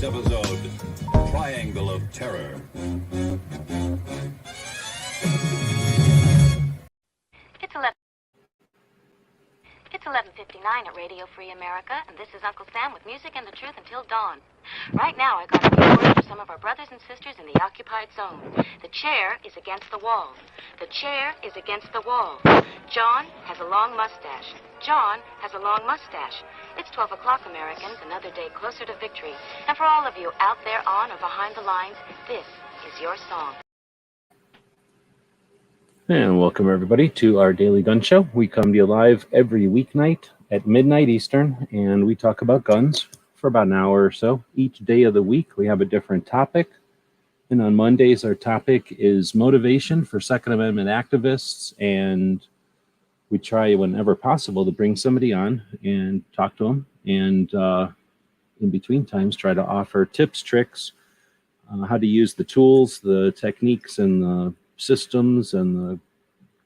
tonight's episode, Triangle of Terror. It's 11:59 at Radio Free America, and this is Uncle Sam with music and the truth until dawn. Right now, I got a few words for some of our brothers and sisters in the occupied zone. The chair is against the wall. The chair is against the wall. John has a long mustache. John has a long mustache. It's 12 o'clock, Americans, another day closer to victory. And for all of you out there on or behind the lines, this is your song. And welcome everybody to our daily gun show. We come to you live every weeknight at midnight Eastern, and we talk about guns for about an hour or so. Each day of the week, we have a different topic. And on Mondays, our topic is motivation for Second Amendment activists, and we try whenever possible to bring somebody on and talk to them, and in between times try to offer tips, tricks, how to use the tools, the techniques, and the systems and the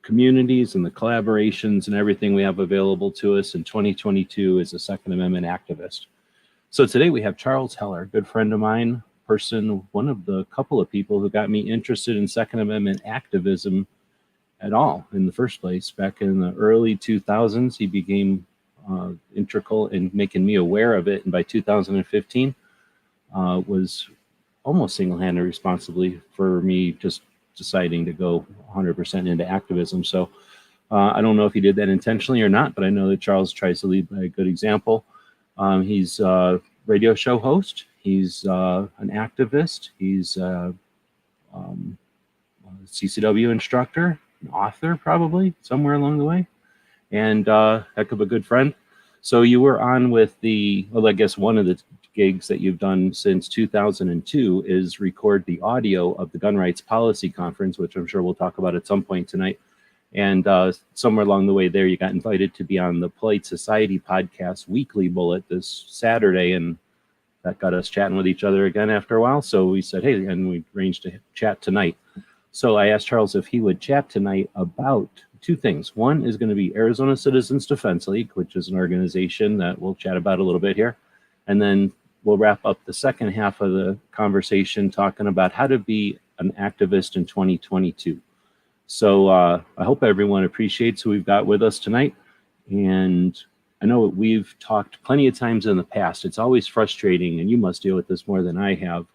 communities and the collaborations and everything we have available to us in 2022 as a Second Amendment activist. So today we have Charles Heller, a good friend of mine, one of the couple of people who got me interested in Second Amendment activism at all in the first place. Back in the early 2000s, he became integral in making me aware of it, and by 2015 was almost single-handedly responsible for me just deciding to go 100% into activism. So I don't know if he did that intentionally or not, but I know that Charles tries to lead by a good example. He's a radio show host. He's an activist. He's a CCW instructor, an author probably, somewhere along the way, and heck of a good friend. So you were on with I guess one of the gigs that you've done since 2002 is record the audio of the Gun Rights Policy Conference, which I'm sure we'll talk about at some point tonight. And somewhere along the way there, you got invited to be on the Polite Society podcast weekly bullet this Saturday, and that got us chatting with each other again after a while. So we said, hey, and we arranged to chat tonight. So I asked Charles if he would chat tonight about two things. One is going to be Arizona Citizens Defense League, which is an organization that we'll chat about a little bit here. And then we'll wrap up the second half of the conversation talking about how to be an activist in 2022. So I hope everyone appreciates who we've got with us tonight. And I know we've talked plenty of times in the past. It's always frustrating, and you must deal with this more than I have.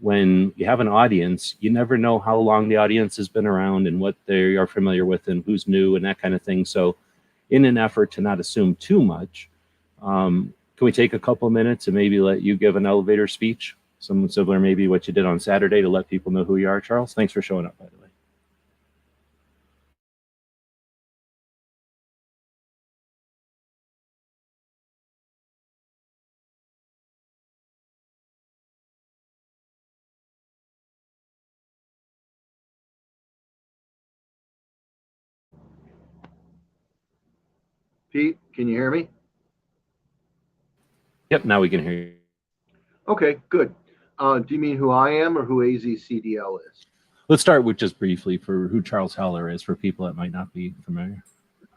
When you have an audience, you never know how long the audience has been around and what they are familiar with and who's new and that kind of thing. So in an effort to not assume too much, can we take a couple minutes and maybe let you give an elevator speech? Something similar, maybe what you did on Saturday, to let people know who you are, Charles? Thanks for showing up, by the way. Pete, can you hear me? Yep, now we can hear you. Okay, good. Do you mean who I am or who AzCDL is? Let's start with just briefly for who Charles Heller is for people that might not be familiar.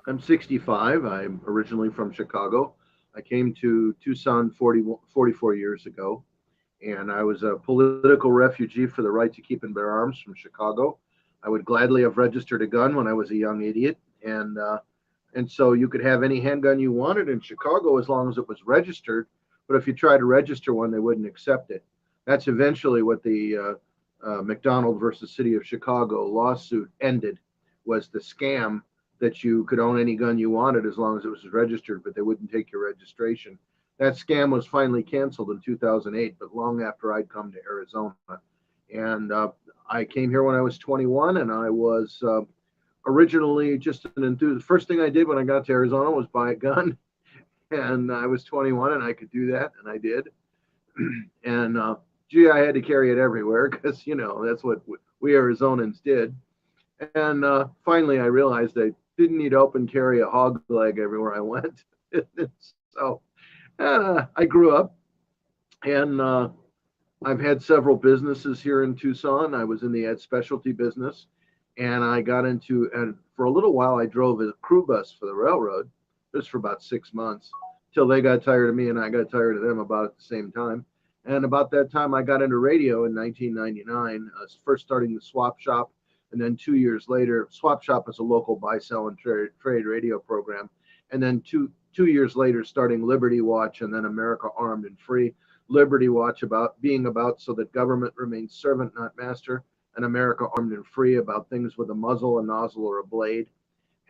I'm 65. I'm originally from Chicago. I came to Tucson 44 years ago, and I was a political refugee for the right to keep and bear arms from Chicago. I would gladly have registered a gun when I was a young idiot, and so you could have any handgun you wanted in Chicago as long as it was registered. But if you tried to register one, they wouldn't accept it. That's eventually what the McDonald versus City of Chicago lawsuit ended, was the scam that you could own any gun you wanted as long as it was registered, but they wouldn't take your registration. That scam was finally canceled in 2008, but long after I'd come to Arizona. And I came here when I was 21, and I was originally just an enthusiast. The first thing I did when I got to Arizona was buy a gun, and I was 21 and I could do that, and I did. And I had to carry it everywhere because, that's what we Arizonans did. And finally I realized I didn't need to open carry a hog leg everywhere I went. So I grew up, and I've had several businesses here in Tucson. I was in the ed specialty business, and I got into, and for a little while I drove a crew bus for the railroad, just for about 6 months, till they got tired of me and I got tired of them about at the same time. And about that time, I got into radio in 1999, first starting the Swap Shop. And then 2 years later, Swap Shop is a local buy, sell, and trade radio program. And then two years later, starting Liberty Watch and then America Armed and Free. Liberty Watch about so that government remains servant, not master. And America Armed and Free about things with a muzzle, a nozzle, or a blade.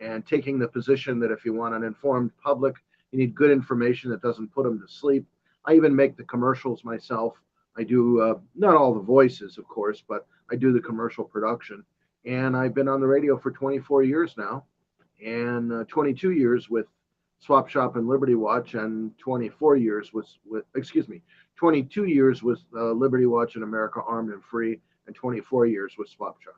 And taking the position that if you want an informed public, you need good information that doesn't put them to sleep. I even make the commercials myself. I do not all the voices, of course, but I do the commercial production. And I've been on the radio for 24 years now, and 22 years with Swap Shop and Liberty Watch, and 24 years with 22 years with Liberty Watch and America Armed and Free, and 24 years with Swap Shop.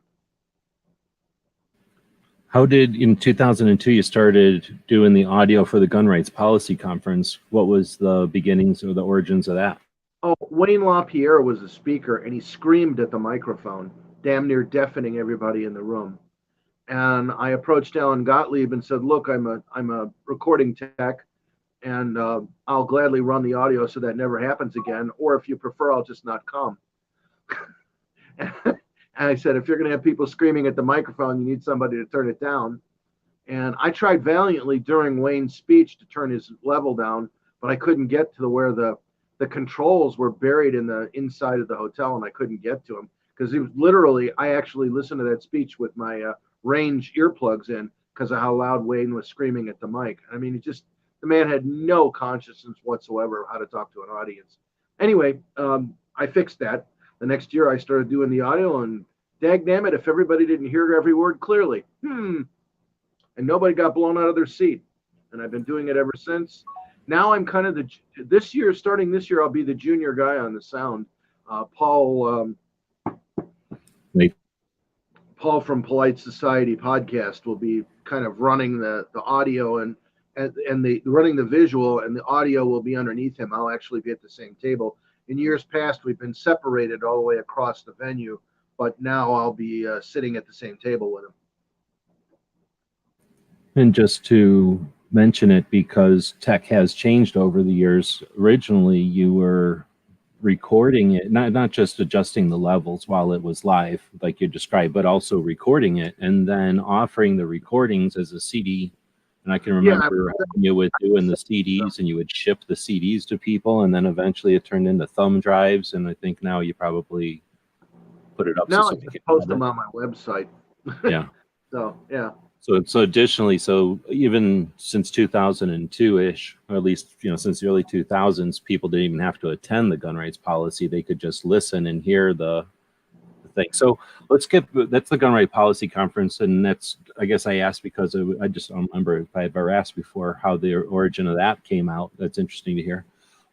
How did, in 2002, you started doing the audio for the Gun Rights Policy Conference? What was the beginnings or the origins of that? Oh, Wayne LaPierre was the speaker, and he screamed at the microphone, damn near deafening everybody in the room. And I approached Alan Gottlieb and said, "Look, I'm a recording tech, and I'll gladly run the audio so that never happens again. Or if you prefer, I'll just not come." And I said, "If you're going to have people screaming at the microphone, you need somebody to turn it down." And I tried valiantly during Wayne's speech to turn his level down, but I couldn't get to where the controls were buried in the inside of the hotel, and I couldn't get to him because he was literally. I actually listened to that speech with my range earplugs in because of how loud Wayne was screaming at the mic. I mean, the man had no consciousness whatsoever of how to talk to an audience. Anyway, I fixed that. The next year I started doing the audio, and dagnammit, if everybody didn't hear every word clearly, and nobody got blown out of their seat. And I've been doing it ever since. Now I'm kind of starting this year, I'll be the junior guy on the sound. Paul from Polite Society podcast will be kind of running the audio and running the visual, and the audio will be underneath him. I'll actually be at the same table. In years past, we've been separated all the way across the venue, but now I'll be sitting at the same table with him. And just to mention it, because tech has changed over the years, originally you were recording it, not just adjusting the levels while it was live, like you described, but also recording it and then offering the recordings as a CD. And I can remember you would doing the CDs, and you would ship the CDs to people, and then eventually it turned into thumb drives. And I think now you probably put it up. Now I just post them on my website. Yeah. So yeah. So additionally, so even since 2002-ish, or at least since the early 2000s, people didn't even have to attend the gun rights policy; they could just listen and hear the thing. So that's the Gun Right Policy Conference, and that's, I guess I asked because I just don't remember if I ever asked before how the origin of that came out. That's interesting to hear.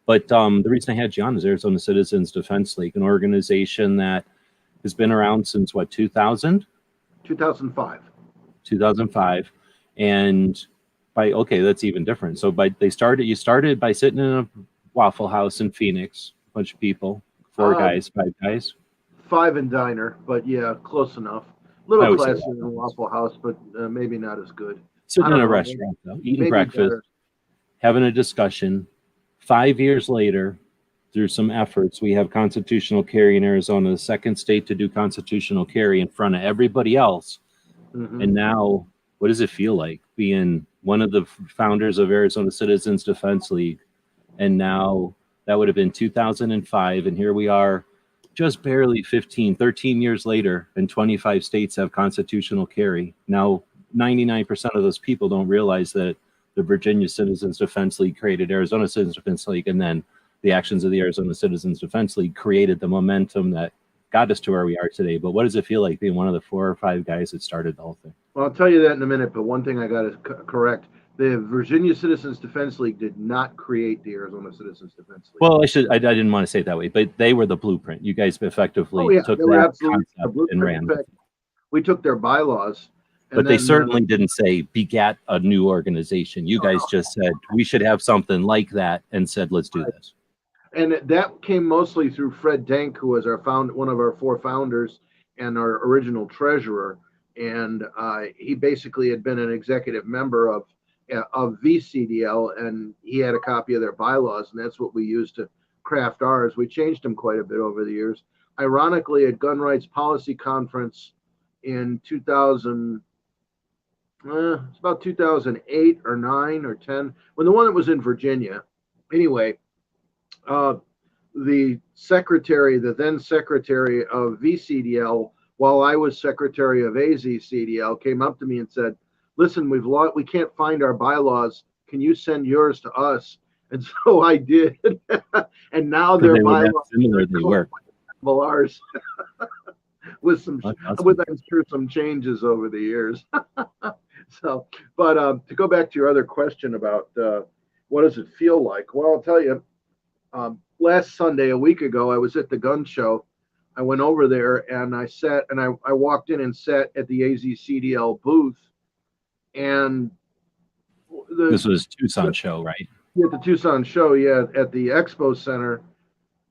But the reason I had you on is Arizona Citizens Defense League, an organization that has been around since what, 2000? 2005. 2005, and that's even different. So you started by sitting in a Waffle House in Phoenix, a bunch of people, 5 guys. 5 in diner, but yeah, close enough. A little classier than Waffle House, but maybe not as good. Sitting in a restaurant, though, eating breakfast, having a discussion. 5 years later, through some efforts, we have constitutional carry in Arizona, the second state to do constitutional carry in front of everybody else. Mm-hmm. And now, what does it feel like being one of the founders of Arizona Citizens Defense League? And now that would have been 2005. And here we are just barely 13 years later, and 25 states have constitutional carry. Now, 99% of those people don't realize that the Virginia Citizens Defense League created Arizona Citizens Defense League, and then the actions of the Arizona Citizens Defense League created the momentum that got us to where we are today. But what does it feel like being one of the 4 or 5 guys that started the whole thing? Well, I'll tell you that in a minute, but one thing I got to correct. The Virginia Citizens Defense League did not create the Arizona Citizens Defense League. Well, I didn't want to say it that way, but they were the blueprint. You guys effectively took that concept and ran. In fact, we took their bylaws. But they certainly didn't say begat a new organization. You guys just said we should have something like that, and said, let's do this. And that came mostly through Fred Denk, who was one of our 4 founders and our original treasurer. And he basically had been an executive member of AzCDL, and he had a copy of their bylaws, and that's what we used to craft ours. We changed them quite a bit over the years. Ironically, at Gun Rights Policy Conference in 2000, it's about 2008 or 9 or 10, when the one that was in Virginia. Anyway, the secretary, the then secretary of VCDL, while I was secretary of AzCDL, came up to me and said, "Listen, we can't find our bylaws. Can you send yours to us?" And so I did. And now their bylaws similar they work. Ours with some, Awesome. with I'm sure some changes over the years. So, but to go back to your other question about what does it feel like? Well, I'll tell you. Last Sunday, a week ago, I was at the gun show. I went over there and I sat and I walked in and sat at the AzCDL booth. And this was Tucson show, right? At the Tucson show, yeah, at the Expo Center.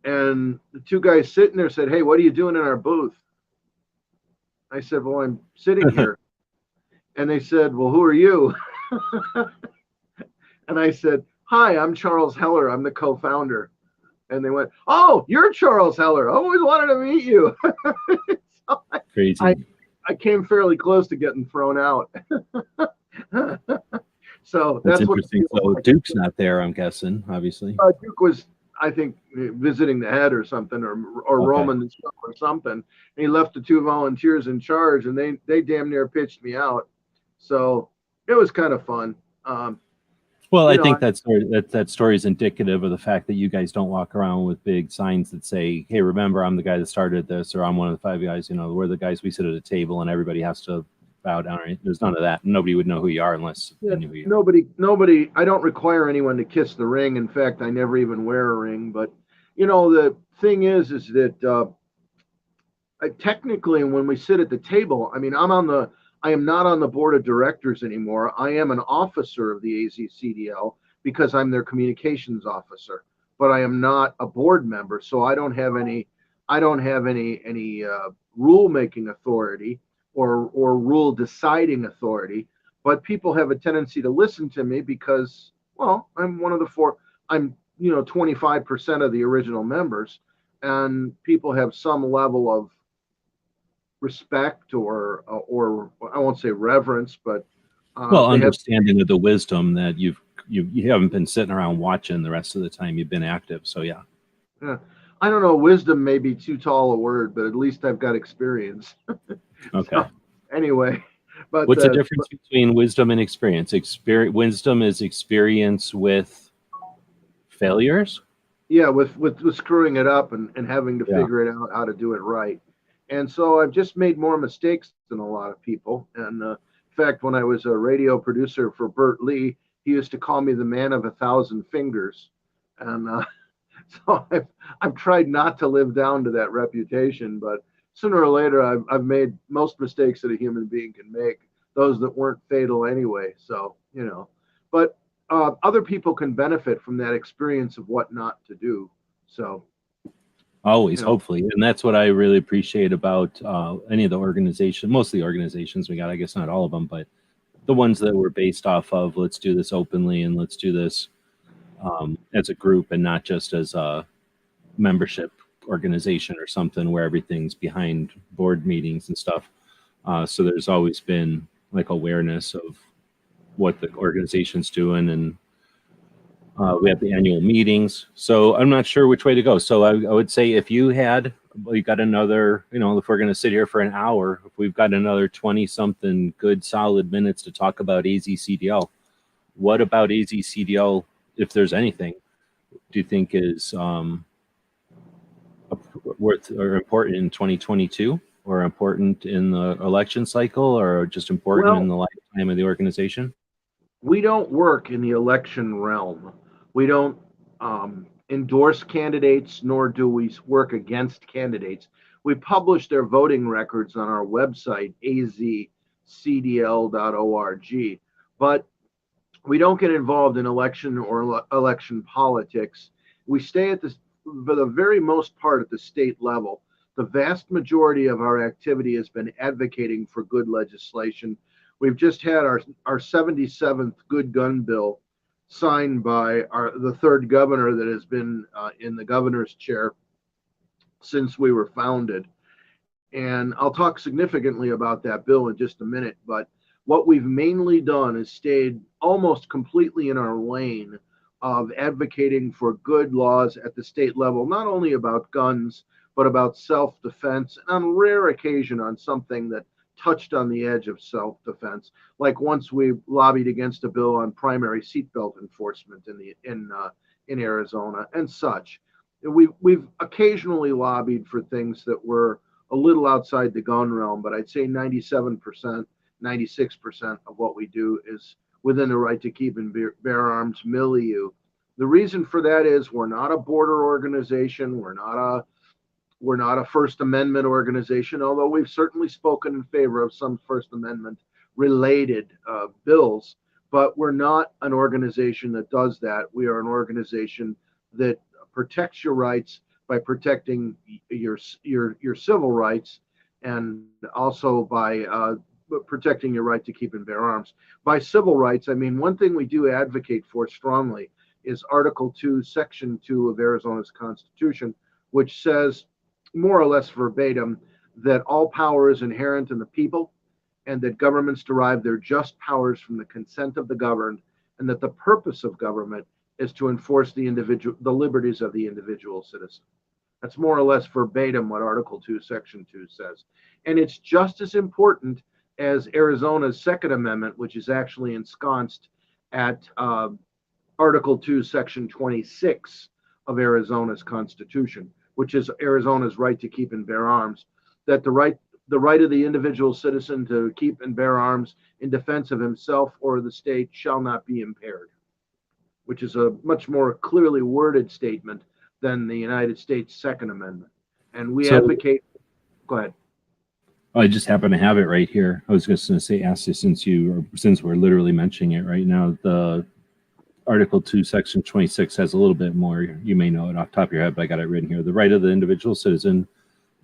And the two guys sitting there said, "Hey, what are you doing in our booth?" I said, "Well, I'm sitting here." And they said, "Well, who are you?" And I said, "Hi, I'm Charles Heller. I'm the co-founder." And they went, "Oh, you're Charles Heller. I always wanted to meet you." So Crazy. I came fairly close to getting thrown out. So that's interesting. So Duke's not there, I'm guessing, obviously. Duke was, I think, visiting the head or something, or Okay. Roman the show or something. And he left the two volunteers in charge, and they damn near pitched me out. So it was kind of fun. Well, I think that story is indicative of the fact that you guys don't walk around with big signs that say, "Hey, remember, I'm the guy that started this," or "I'm one of the 5 guys." You know, we're the guys we sit at a table and everybody has to bow down. Right? There's none of that. Nobody would know who you are unless they knew who you are. Nobody. I don't require anyone to kiss the ring. In fact, I never even wear a ring. But you know, the thing is that technically, when we sit at the table, I mean, I am not on the board of directors anymore. I am an officer of the AzCDL because I'm their communications officer, but I am not a board member. So I don't have any rule making authority or rule deciding authority. But people have a tendency to listen to me because, well, I'm one of the four. I'm 25% of the original members, and people have some level of respect or I won't say reverence, but understanding of the wisdom that you haven't been sitting around watching the rest of the time you've been active. So yeah. I don't know, wisdom may be too tall a word, but at least I've got experience. Okay. So, anyway, but what's the difference between wisdom and experience? Wisdom is experience with failures. Yeah, with screwing it up and having to figure it out how to do it right. And so I've just made more mistakes than a lot of people. And in fact, when I was a radio producer for Bert Lee, he used to call me the man of 1,000 fingers. And so I've tried not to live down to that reputation. But sooner or later, I've made most mistakes that a human being can make, those that weren't fatal anyway. So, but other people can benefit from that experience of what not to do. So. Always, hopefully. And that's what I really appreciate about any of the organizations, most of the organizations we got, I guess not all of them, but the ones that were based off of, let's do this openly and let's do this as a group and not just as a membership organization or something where everything's behind board meetings and stuff. So there's always been like awareness of what the organization's doing, and we have the annual meetings. So I'm not sure which way to go. So I would say if you got another, if we're going to sit here for an hour, if we've got another 20 something good solid minutes to talk about AzCDL, what about AzCDL, if there's anything, do you think is worth or important in 2022 or important in the election cycle or just important in the lifetime of the organization? We don't work in the election realm. We don't endorse candidates, nor do we work against candidates. We publish their voting records on our website, azcdl.org. But we don't get involved in election or election politics. We stay for the very most part, at the state level. The vast majority of our activity has been advocating for good legislation. We've just had our 77th good gun bill signed by the third governor that has been in the governor's chair since we were founded. And I'll talk significantly about that bill in just a minute. But what we've mainly done is stayed almost completely in our lane of advocating for good laws at the state level, not only about guns, but about self-defense, and on rare occasion on something that touched on the edge of self-defense. Like once we lobbied against a bill on primary seatbelt enforcement in Arizona and such. We've occasionally lobbied for things that were a little outside the gun realm, but I'd say 97%, 96% of what we do is within the right to keep and bear arms milieu. The reason for that is we're not a border organization. We're not a First Amendment organization, although we've certainly spoken in favor of some First Amendment related bills, but we're not an organization that does that. We are an organization that protects your rights by protecting your civil rights, and also by protecting your right to keep and bear arms. By civil rights, I mean, one thing we do advocate for strongly is Article 2, Section 2 of Arizona's Constitution, which says, more or less verbatim, that all power is inherent in the people, and that governments derive their just powers from the consent of the governed, and that the purpose of government is to enforce the liberties of the individual citizen. That's more or less verbatim what Article 2, Section 2 says. And it's just as important as Arizona's Second Amendment, which is actually ensconced at Article 2, Section 26 of Arizona's Constitution, which is Arizona's right to keep and bear arms, that the right of the individual citizen to keep and bear arms in defense of himself or the state shall not be impaired, which is a much more clearly worded statement than the United States Second Amendment. And we advocate, go ahead. I just happen to have it right here. I was just going to say, ask you, since we're literally mentioning it right now, the Article 2, Section 26 has a little bit more. You may know it off the top of your head, but I got it written here. The right of the individual citizen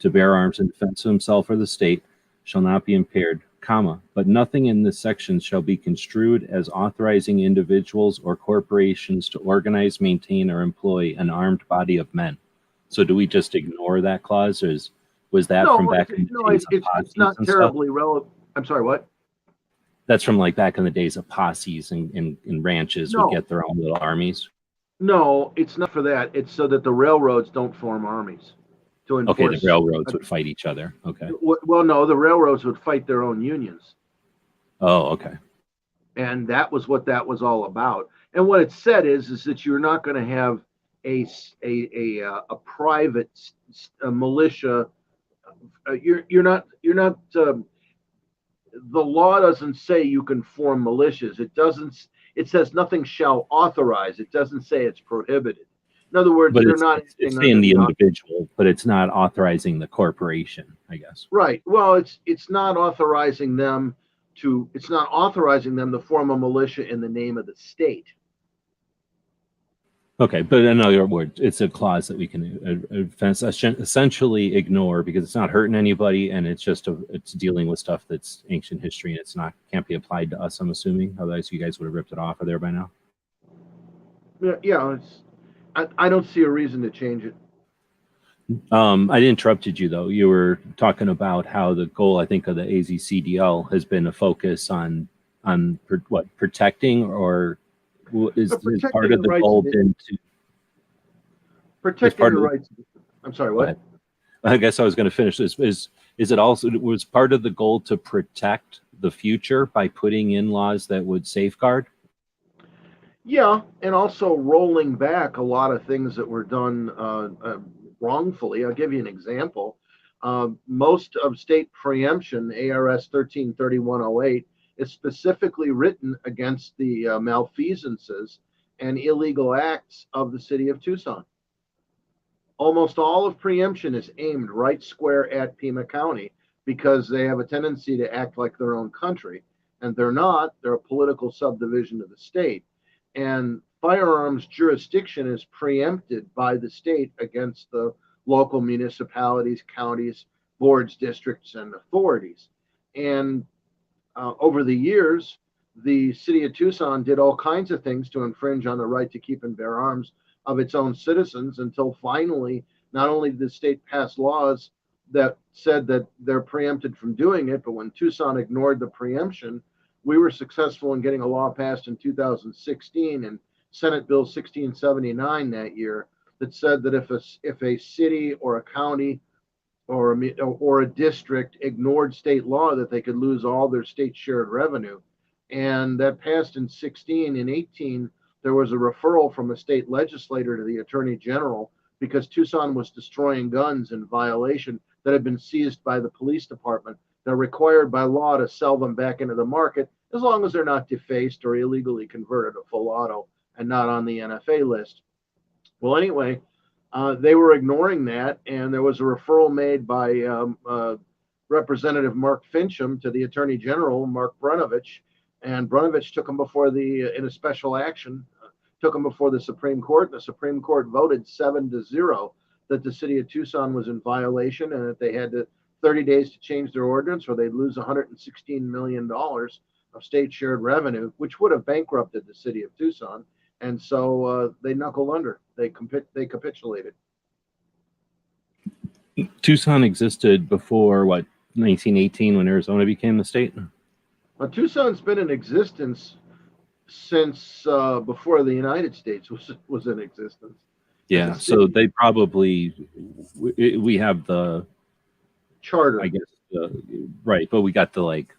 to bear arms in defense of himself or the state shall not be impaired, comma, but nothing in this section shall be construed as authorizing individuals or corporations to organize, maintain, or employ an armed body of men. So do we just ignore that clause, or was that from back in the days of posses? It's not terribly relevant. I'm sorry, what? That's from like back in the days of posses and ranches would get their own little armies? No, it's not for that. It's so that the railroads don't form armies to enforce. Okay, the railroads would fight each other. Okay. Well, no, the railroads would fight their own unions. Oh, okay. And that was what that was all about. And what it said is that you're not going to have a private militia. You're not. The law doesn't say you can form militias. It says nothing shall authorize. It doesn't say it's prohibited. In other words, they're not. It's saying the individual, but it's not authorizing the corporation, I guess. Right. Well, it's not authorizing them to. It's not authorizing them to form a militia in the name of the state. Okay, but in other words, it's a clause that we can essentially ignore because it's not hurting anybody, and it's dealing with stuff that's ancient history, and can't be applied to us. I'm assuming, otherwise you guys would have ripped it off of there by now. Yeah, I don't see a reason to change it. I interrupted you though. You were talking about how the goal, I think, of the AzCDL has been a focus on protecting, or is part of the goal been to protecting the rights? I'm sorry, what? I guess I was going to finish this. Is it also, was part of the goal to protect the future by putting in laws that would safeguard? Yeah, and also rolling back a lot of things that were done wrongfully. I'll give you an example. Most of state preemption, ARS 133108, is specifically written against the malfeasances and illegal acts of the city of Tucson. Almost all of preemption is aimed right square at Pima County because they have a tendency to act like their own country, and they're not. They're a political subdivision of the state. And firearms jurisdiction is preempted by the state against the local municipalities, counties, boards, districts, and authorities. And over the years, the city of Tucson did all kinds of things to infringe on the right to keep and bear arms of its own citizens until finally, not only did the state pass laws that said that they're preempted from doing it, but when Tucson ignored the preemption, we were successful in getting a law passed in 2016 and Senate Bill 1679 that year that said that if a city or a county or a district ignored state law, that they could lose all their state shared revenue. And that passed in 16. In 18, there was a referral from a state legislator to the attorney general because Tucson was destroying guns in violation that had been seized by the police department. They're required by law to sell them back into the market as long as they're not defaced or illegally converted to full auto and not on the NFA list. Well, anyway, they were ignoring that, and there was a referral made by Representative Mark Fincham to the Attorney General, Mark Brnovich, and Brnovich took him before in a special action, took him before the Supreme Court, and the Supreme Court voted 7-0 that the city of Tucson was in violation and that they had 30 days to change their ordinance or they'd lose $116 million of state shared revenue, which would have bankrupted the city of Tucson. And so they knuckled under. They capitulated. Tucson existed before what, 1918, when Arizona became the state? Tucson's been in existence since before the United States was in existence. Yeah, so they probably, we have the charter, I guess, right, but we got the, like,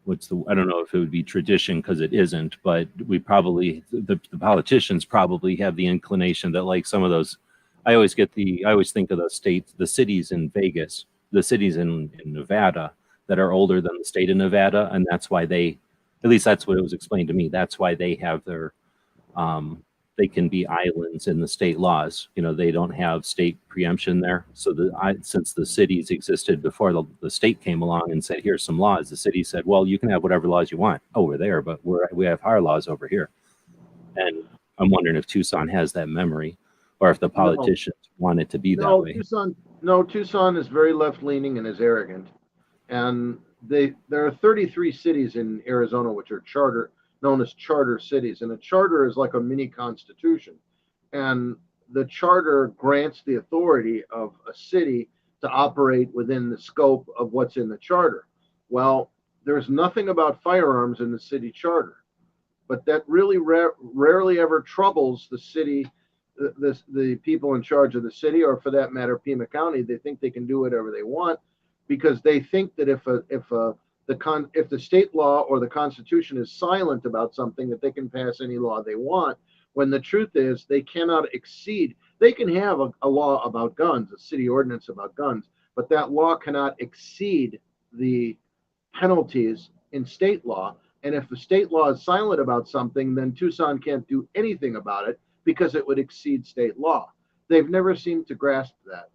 I don't know if it would be tradition because it isn't, but we probably, the politicians probably have the inclination that, like, some of those, I always think of the cities in Vegas, the cities in Nevada that are older than the state of Nevada, and that's why at least that's what it was explained to me, that's why they have their, they can be islands in the state laws. You know, they don't have state preemption there. So since the cities existed before the state came along and said, here's some laws, the city said, well, you can have whatever laws you want over there, but we have our laws over here. And I'm wondering if Tucson has that memory, or if the politicians want it to be that way. Tucson is very left-leaning and is arrogant. And there are 33 cities in Arizona which are known as charter cities, and a charter is like a mini constitution, and the charter grants the authority of a city to operate within the scope of what's in the charter. Well, there's nothing about firearms in the city charter, but that really rarely ever troubles the city, the people in charge of the city, or for that matter Pima County. They think they can do whatever they want because they think that if the state law or the Constitution is silent about something, that they can pass any law they want, when the truth is they cannot exceed. They can have a law about guns, a city ordinance about guns, but that law cannot exceed the penalties in state law. And if the state law is silent about something, then Tucson can't do anything about it because it would exceed state law. They've never seemed to grasp that.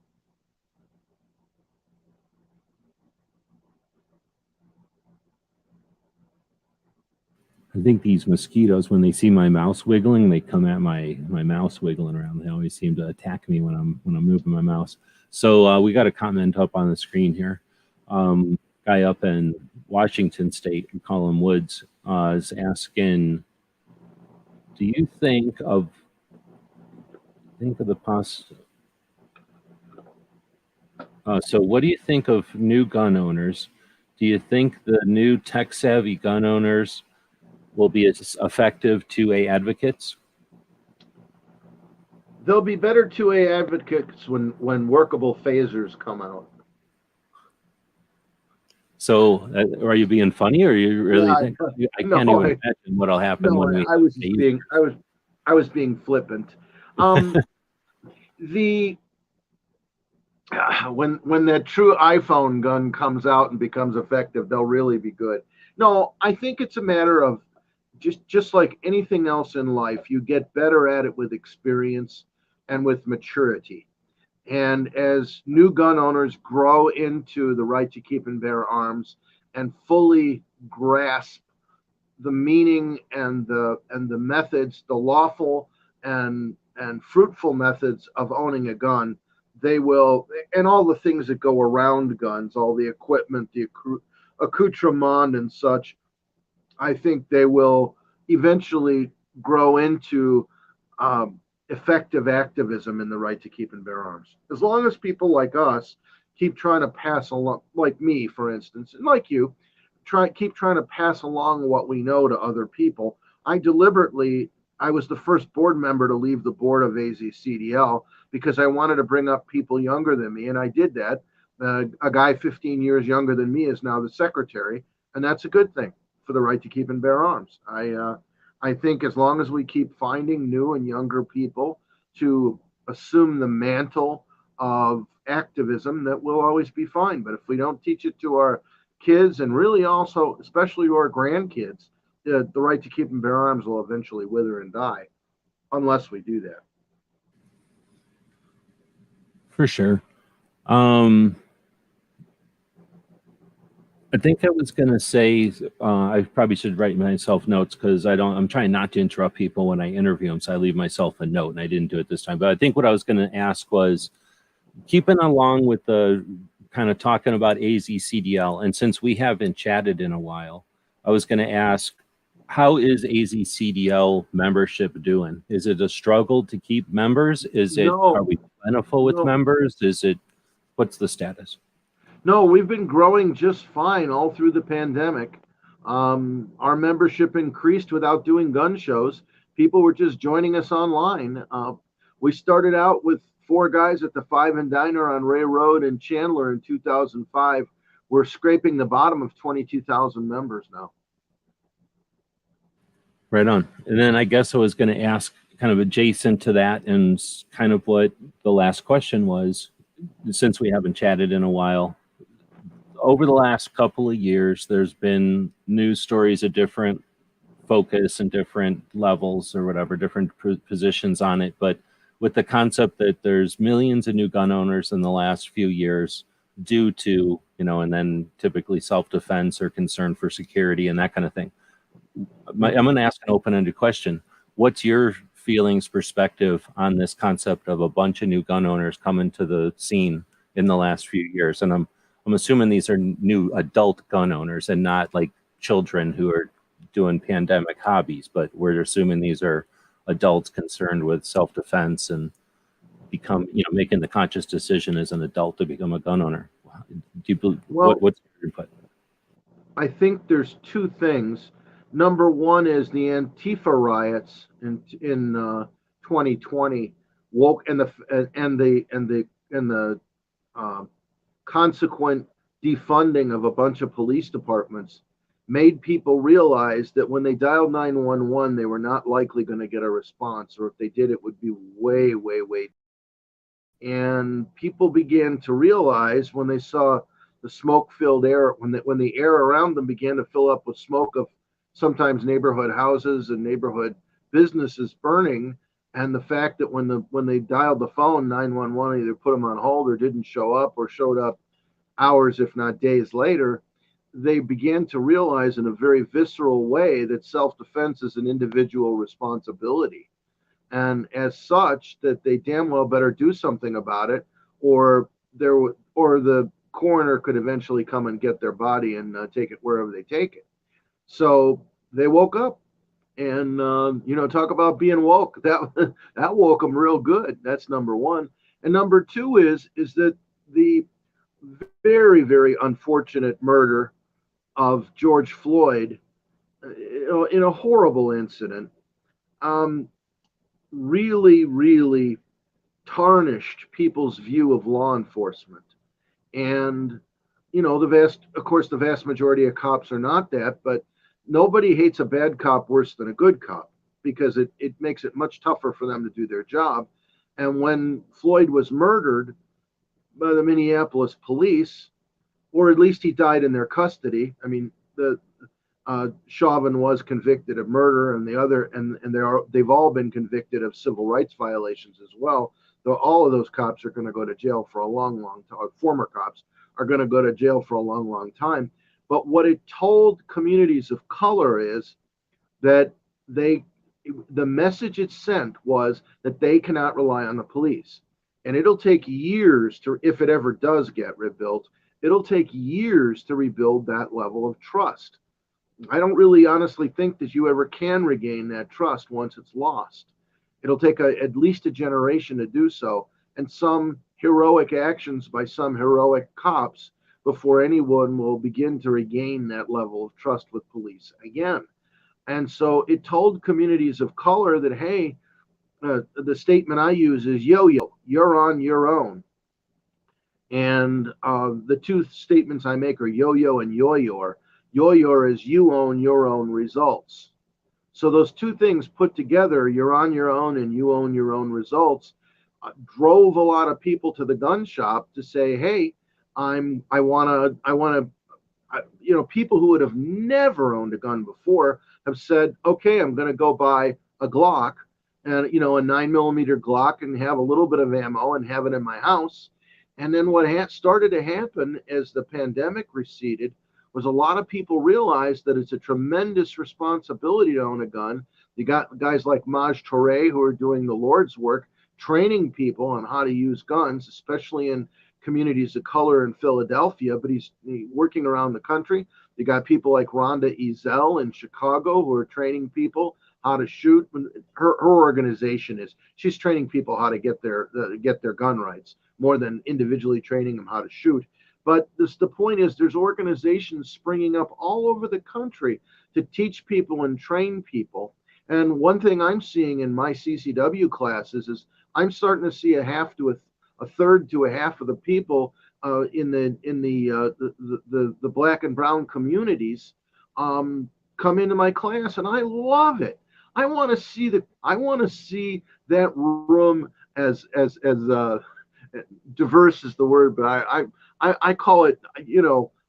I think these mosquitoes, when they see my mouse wiggling, they come at my mouse wiggling around. They always seem to attack me when I'm moving my mouse. So we got a comment up on the screen here. Guy up in Washington State, Colin Woods, is asking, do you think of the so what do you think of new gun owners? Do you think the new tech-savvy gun owners will be as effective 2A advocates? They'll be better 2A advocates when workable phasers come out. So are you being funny, or you really think? I can't even imagine what'll happen when I was being flippant. When that true iPhone gun comes out and becomes effective, they'll really be good. No, I think it's a matter of just like anything else in life, you get better at it with experience and with maturity. And as new gun owners grow into the right to keep and bear arms and fully grasp the meaning and the methods, the lawful and fruitful methods of owning a gun, they will, and all the things that go around guns, all the equipment, the accoutrement and such, I think they will eventually grow into effective activism in the right to keep and bear arms. As long as people like us keep trying to pass along, like me, for instance, and like you, keep trying to pass along what we know to other people. I was the first board member to leave the board of AzCDL because I wanted to bring up people younger than me, and I did that. A guy 15 years younger than me is now the secretary, and that's a good thing for the right to keep and bear arms. I think as long as we keep finding new and younger people to assume the mantle of activism, that we'll always be fine. But if we don't teach it to our kids, and really also, especially to our grandkids, the right to keep and bear arms will eventually wither and die unless we do that. For sure. I think I was going to say, I probably should write myself notes because I'm trying not to interrupt people when I interview them. So I leave myself a note, and I didn't do it this time. But I think what I was going to ask was, keeping along with the kind of talking about AzCDL, and since we haven't chatted in a while, I was going to ask, how is AzCDL membership doing? Is it a struggle to keep members? Are we plentiful with members? What's the status? No, we've been growing just fine all through the pandemic. Our membership increased without doing gun shows. People were just joining us online. We started out with 4 guys at the Five and Diner on Ray Road in Chandler in 2005. We're scraping the bottom of 22,000 members now. Right on. And then I guess I was going to ask, kind of adjacent to that, and kind of what the last question was, since we haven't chatted in a while. Over the last couple of years, there's been news stories of different focus and different levels or whatever, different positions on it. But with the concept that there's millions of new gun owners in the last few years due to, and then typically self-defense or concern for security and that kind of thing. I'm going to ask an open-ended question. What's your feelings, perspective on this concept of a bunch of new gun owners coming to the scene in the last few years? And I'm assuming these are new adult gun owners and not like children who are doing pandemic hobbies, but we're assuming these are adults concerned with self-defense and making the conscious decision as an adult to become a gun owner. What's your input? I think there's 2 things. Number one is the Antifa riots in 2020 woke, and the consequent defunding of a bunch of police departments made people realize that when they dialed 911, they were not likely going to get a response, or if they did, it would be way, way, way. And people began to realize when they saw the smoke-filled air, when the air around them began to fill up with smoke of sometimes neighborhood houses and neighborhood businesses burning, and the fact that when they dialed the phone, 911 either put them on hold or didn't show up, or showed up hours, if not days later, they began to realize in a very visceral way that self-defense is an individual responsibility. And as such, that they damn well better do something about it, or the coroner could eventually come and get their body and take it wherever they take it. So they woke up, and talk about being woke. That woke them real good. That's number one. And number two is that the very, very unfortunate murder of George Floyd, in a horrible incident, really, really tarnished people's view of law enforcement. And the vast majority of cops are not that, but nobody hates a bad cop worse than a good cop, because it makes it much tougher for them to do their job. And when Floyd was murdered by the Minneapolis police, or at least he died in their custody. I mean, Chauvin was convicted of murder, and they've all been convicted of civil rights violations as well. Though all of those cops are going to go to jail for a long, long time. Former cops are going to go to jail for a long, long time. But what it told communities of color is that the message it sent was that they cannot rely on the police. And it'll take years if it ever does get rebuilt, it'll take years to rebuild that level of trust. I don't really honestly think that you ever can regain that trust once it's lost. It'll take at least a generation to do so, and some heroic actions by some heroic cops before anyone will begin to regain that level of trust with police again. And so it told communities of color that, hey, the statement I use is yo yo, you're on your own. And the two statements I make are yo yo and yo yo. Yo yo is you own your own results. So those two things put together, you're on your own and you own your own results, drove a lot of people to the gun shop to say, hey, people who would have never owned a gun before have said, okay, I'm going to go buy a Glock and, a 9mm Glock and have a little bit of ammo and have it in my house. And then what started to happen as the pandemic receded was a lot of people realized that it's a tremendous responsibility to own a gun. You got guys like Maj Touré who are doing the Lord's work, training people on how to use guns, especially in communities of color in Philadelphia, but he's working around the country. You got people like Rhonda Ezel in Chicago who are training people how to shoot. Her organization she's training people how to get their gun rights more than individually training them how to shoot. But the point is there's organizations springing up all over the country to teach people and train people. And one thing I'm seeing in my CCW classes is I'm starting to see a third to a half of the people in the black and brown communities come into my class, and I love it. I want to see that room as diverse is the word, but I call it,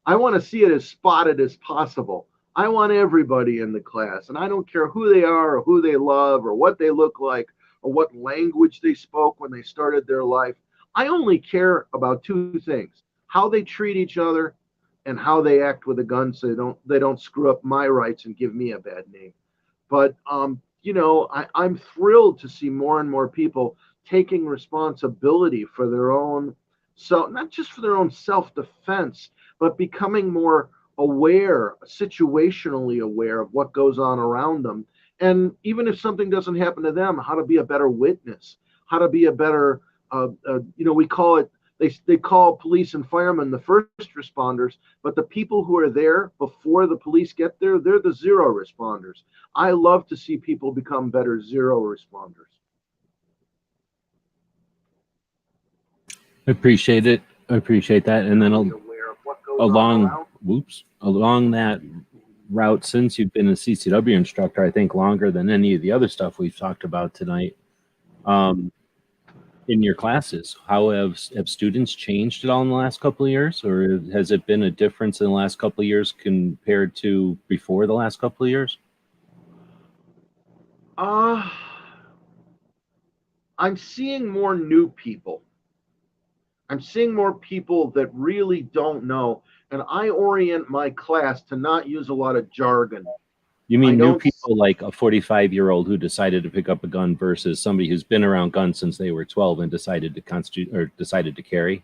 I want to see it as spotted as possible. I want everybody in the class, and I don't care who they are or who they love or what they look like or what language they spoke when they started their life. I only care about two things: how they treat each other and how they act with a gun so they don't screw up my rights and give me a bad name. But I'm thrilled to see more and more people taking responsibility for their own, so not just for their own self-defense, but becoming more aware, situationally aware of what goes on around them. And even if something doesn't happen to them, how to be a better witness, how to be a better, we call it, they call police and firemen the first responders, but the people who are there before the police get there, they're the zero responders. I love to see people become better zero responders. I appreciate it. I appreciate that. And then along that route, since you've been a CCW instructor, I think longer than any of the other stuff we've talked about tonight, in your classes, how have students changed at all in the last couple of years, or has it been a difference in the last couple of years compared to before the last couple of years? I'm seeing more new people. I'm seeing more people that really don't know, and I orient my class to not use a lot of jargon. You mean new people like a 45-year-old who decided to pick up a gun versus somebody who's been around guns since they were 12 and decided to carry?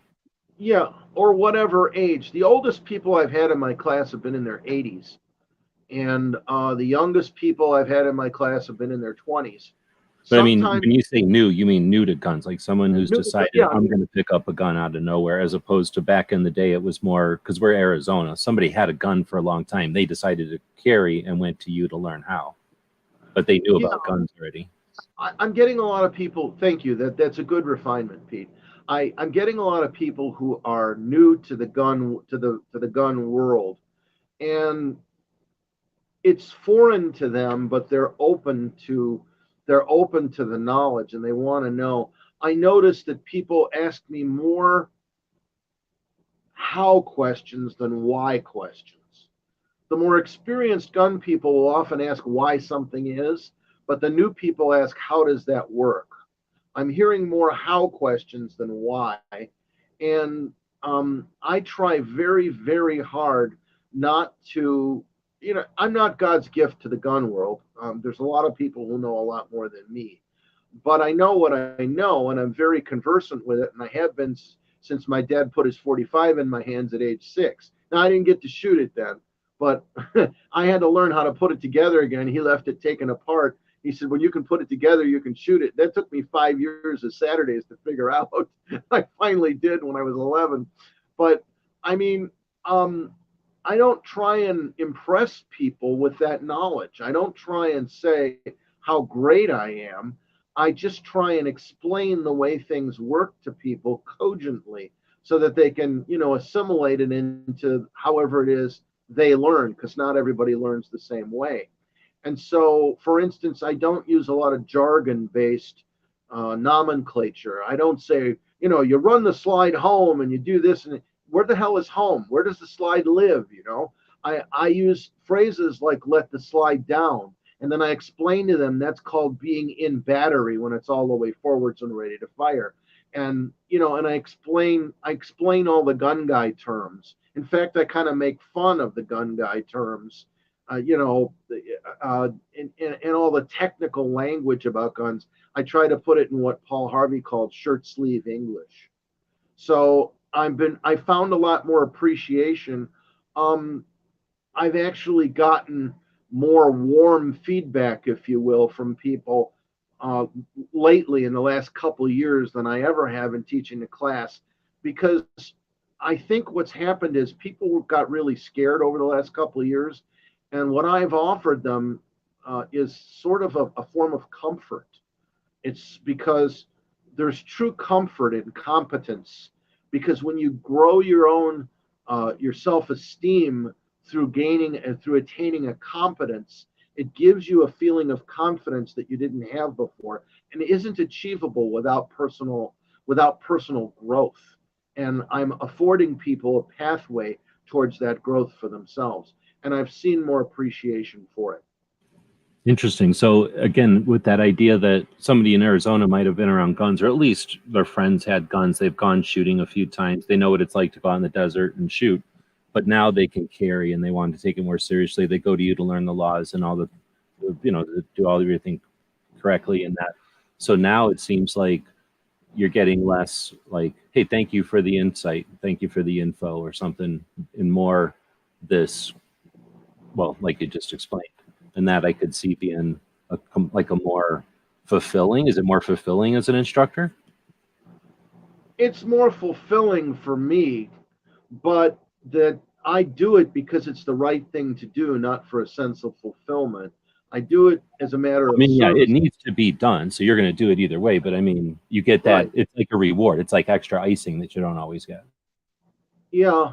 Yeah, or whatever age. The oldest people I've had in my class have been in their 80s, and the youngest people I've had in my class have been in their 20s. But I mean, when you say new, you mean new to guns, like someone who's decided, I'm going to pick up a gun out of nowhere, as opposed to back in the day, it was more, because we're Arizona, somebody had a gun for a long time. They decided to carry and went to you to learn how. But they knew about guns already. I'm getting a lot of people, thank you, that's a good refinement, Pete. I'm getting a lot of people who are new to the gun, to the gun world. And it's foreign to them, but they're open to the knowledge and they want to know. I notice that people ask me more how questions than why questions. The more experienced gun people will often ask why something is, but the new people ask, how does that work? I'm hearing more how questions than why. And I try very, very hard not to, I'm not God's gift to the gun world. There's a lot of people who know a lot more than me, but I know what I know, and I'm very conversant with it, and I have been since my dad put his 45 in my hands at age 6. Now, I didn't get to shoot it then, but I had to learn how to put it together again. He left it taken apart. He said, when you can put it together, you can shoot it. That took me 5 years of Saturdays to figure out. I finally did when I was 11. But I mean, I don't try and impress people with that knowledge. I don't try and say how great I am. I just try and explain the way things work to people cogently so that they can, assimilate it into however it is they learn, because not everybody learns the same way. And so, for instance, I don't use a lot of jargon-based nomenclature. I don't say, you run the slide home and you do this, and where the hell is home? Where does the slide live? I use phrases like let the slide down. And then I explain to them that's called being in battery when it's all the way forwards and ready to fire. And and I explain all the gun guy terms. In fact, I kind of make fun of the gun guy terms, and all the technical language about guns. I try to put it in what Paul Harvey called shirt sleeve English. So I found a lot more appreciation. I've actually gotten more warm feedback, if you will, from people lately in the last couple of years than I ever have in teaching the class, because I think what's happened is people got really scared over the last couple of years, and what I've offered them is sort of a form of comfort. It's because there's true comfort in competence, because when you grow your own your self-esteem through gaining and through attaining a competence, it gives you a feeling of confidence that you didn't have before, and it isn't achievable without personal growth. And I'm affording people a pathway towards that growth for themselves, and I've seen more appreciation for it. Interesting. So again, with that idea that somebody in Arizona might have been around guns, or at least their friends had guns, they've gone shooting a few times, they know what it's like to go out in the desert and shoot, but now they can carry and they want to take it more seriously. They go to you to learn the laws and all the, to do all everything correctly in that. So now it seems like you're getting less like, hey, thank you for the insight, thank you for the info or something, and more this, well, like you just explained. And that I could see being a more fulfilling. Is it more fulfilling as an instructor? It's more fulfilling for me, but that I do it because it's the right thing to do, not for a sense of fulfillment. I do it as a matter of service. Yeah, it needs to be done, so you're going to do it either way. But I mean, you get that. Right. It's like a reward. It's like extra icing that you don't always get. Yeah,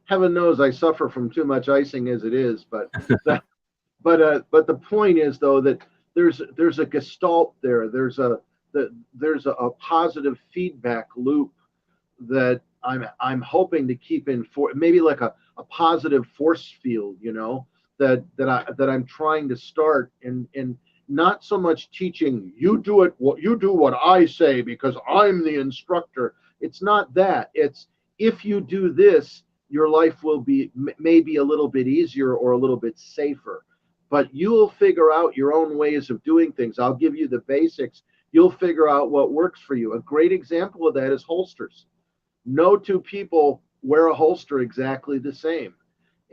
heaven knows I suffer from too much icing as it is, but that. But the point is, though, that there's a gestalt there. There's a positive feedback loop that I'm hoping to keep in for, maybe like a positive force field, that I'm trying to start, and not so much teaching you do what I say because I'm the instructor. It's not that. It's if you do this, your life will be maybe a little bit easier or a little bit safer. But you'll figure out your own ways of doing things. I'll give you the basics. You'll figure out what works for you. A great example of that is holsters. No two people wear a holster exactly the same.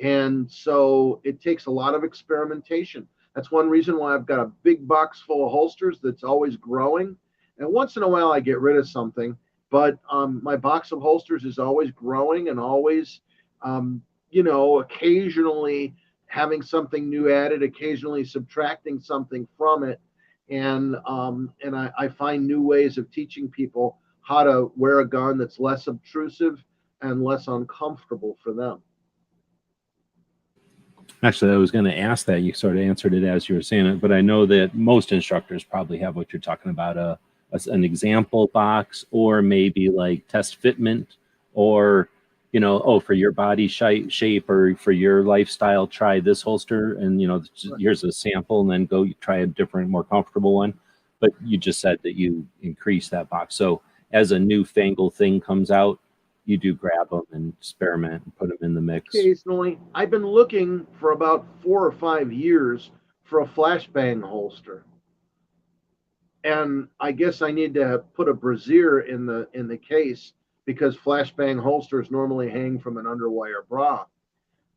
And so it takes a lot of experimentation. That's one reason why I've got a big box full of holsters that's always growing. And once in a while I get rid of something, but my box of holsters is always growing and always, occasionally having something new added, occasionally subtracting something from it. And I find new ways of teaching people how to wear a gun that's less obtrusive and less uncomfortable for them. Actually, I was going to ask that. You sort of answered it as you were saying it, but I know that most instructors probably have what you're talking about, an example box, or maybe like test fitment, or for your body shape or for your lifestyle, try this holster, and here's a sample, and then go try a different, more comfortable one. But you just said that you increase that box. So as a newfangled thing comes out, you do grab them and experiment and put them in the mix. Occasionally. I've been looking for about 4 or 5 years for a flashbang holster. And I guess I need to put a brassiere in the case, because flashbang holsters normally hang from an underwire bra.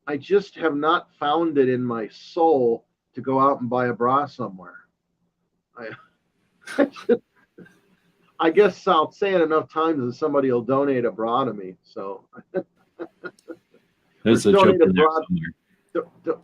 I just have not found it in my soul to go out and buy a bra somewhere. I guess I'll say it enough times and somebody will donate a bra to me. So There's a joke in there somewhere.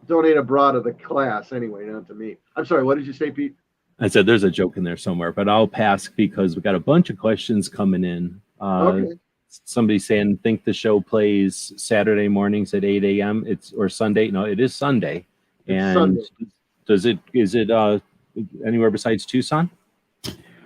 Donate a bra to the class anyway, not to me. I'm sorry, what did you say, Pete? I said there's a joke in there somewhere, but I'll pass because we got a bunch of questions coming in. Okay. Somebody saying, think the show plays Saturday mornings at 8 a.m. Or Sunday. No, it is Sunday. And Sunday. Is it anywhere besides Tucson?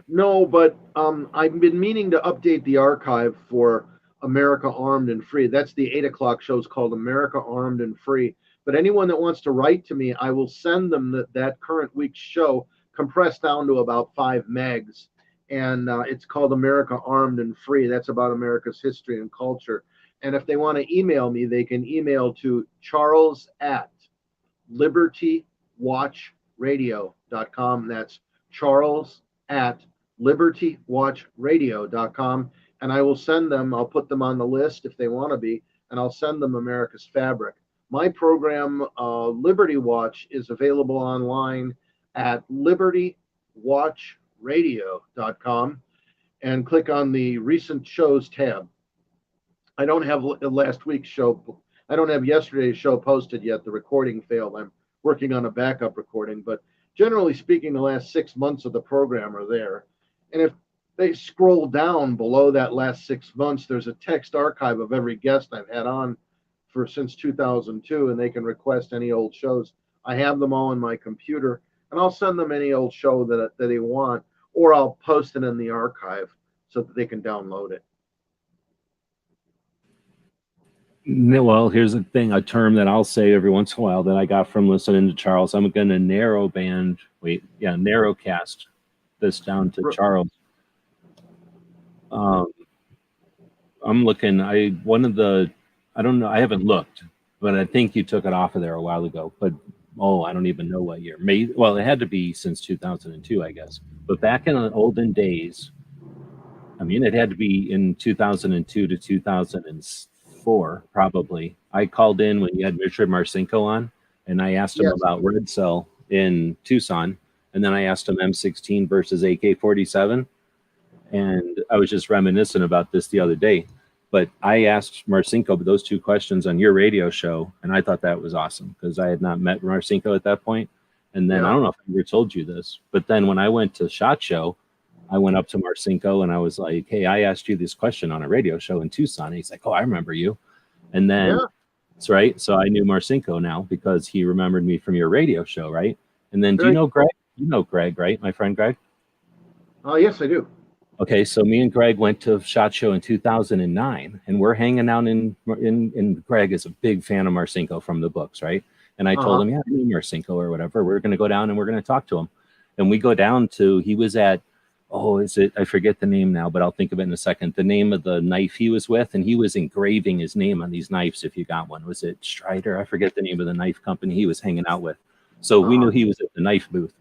No, but I've been meaning to update the archive for America Armed and Free. That's the 8 o'clock show. It's called America Armed and Free. But anyone that wants to write to me, I will send them that current week's show compressed down to about 5 megs. And it's called America Armed and Free. That's about America's history and culture. And if they want to email me, they can email to charles@libertywatchradio.com. That's charles@libertywatchradio.com. And I will send them, I'll put them on the list if they want to be, and I'll send them America's Fabric. My program, Liberty Watch, is available online at libertywatchradio.com and click on the recent shows tab. I don't have last week's show. I don't have yesterday's show posted yet. The recording failed. I'm working on a backup recording, but generally speaking, the last 6 months of the program are there. And if they scroll down below that last 6 months, there's a text archive of every guest I've had on since 2002, and they can request any old shows. I have them all in my computer, and I'll send them any old show that they want, or I'll post it in the archive so that they can download it. Well, here's the thing, a term that I'll say every once in a while that I got from listening to Charles. I'm going to narrowcast this down to Charles. I'm looking, I don't know, I haven't looked, but I think you took it off of there a while ago, but I don't even know what year. Well, it had to be since 2002, I guess. But back in the olden days, I mean, it had to be in 2002 to 2004, probably. I called in when you had Richard Marcinko on, and I asked him about Red Cell in Tucson, and then I asked him M16 versus AK-47, and I was just reminiscent about this the other day. But I asked Marcinko those 2 questions on your radio show, and I thought that was awesome because I had not met Marcinko at that point. And then I don't know if I ever told you this, but then when I went to SHOT Show, I went up to Marcinko and I was like, hey, I asked you this question on a radio show in Tucson. And he's like, oh, I remember you. And then, that's right. So I knew Marcinko now because he remembered me from your radio show, right? And then do you know Greg? You know Greg, right? My friend Greg? Yes, I do. Okay, so me and Greg went to SHOT Show in 2009, and we're hanging out in Greg is a big fan of Marcinko from the books, right? And I told him, yeah, I know Marcinko or whatever. We're going to go down and we're going to talk to him. And we go down to, he was at, I forget the name now, but I'll think of it in a second. The name of the knife he was with, and he was engraving his name on these knives if you got one. Was it Strider? I forget the name of the knife company he was hanging out with. So we knew he was at the knife booth.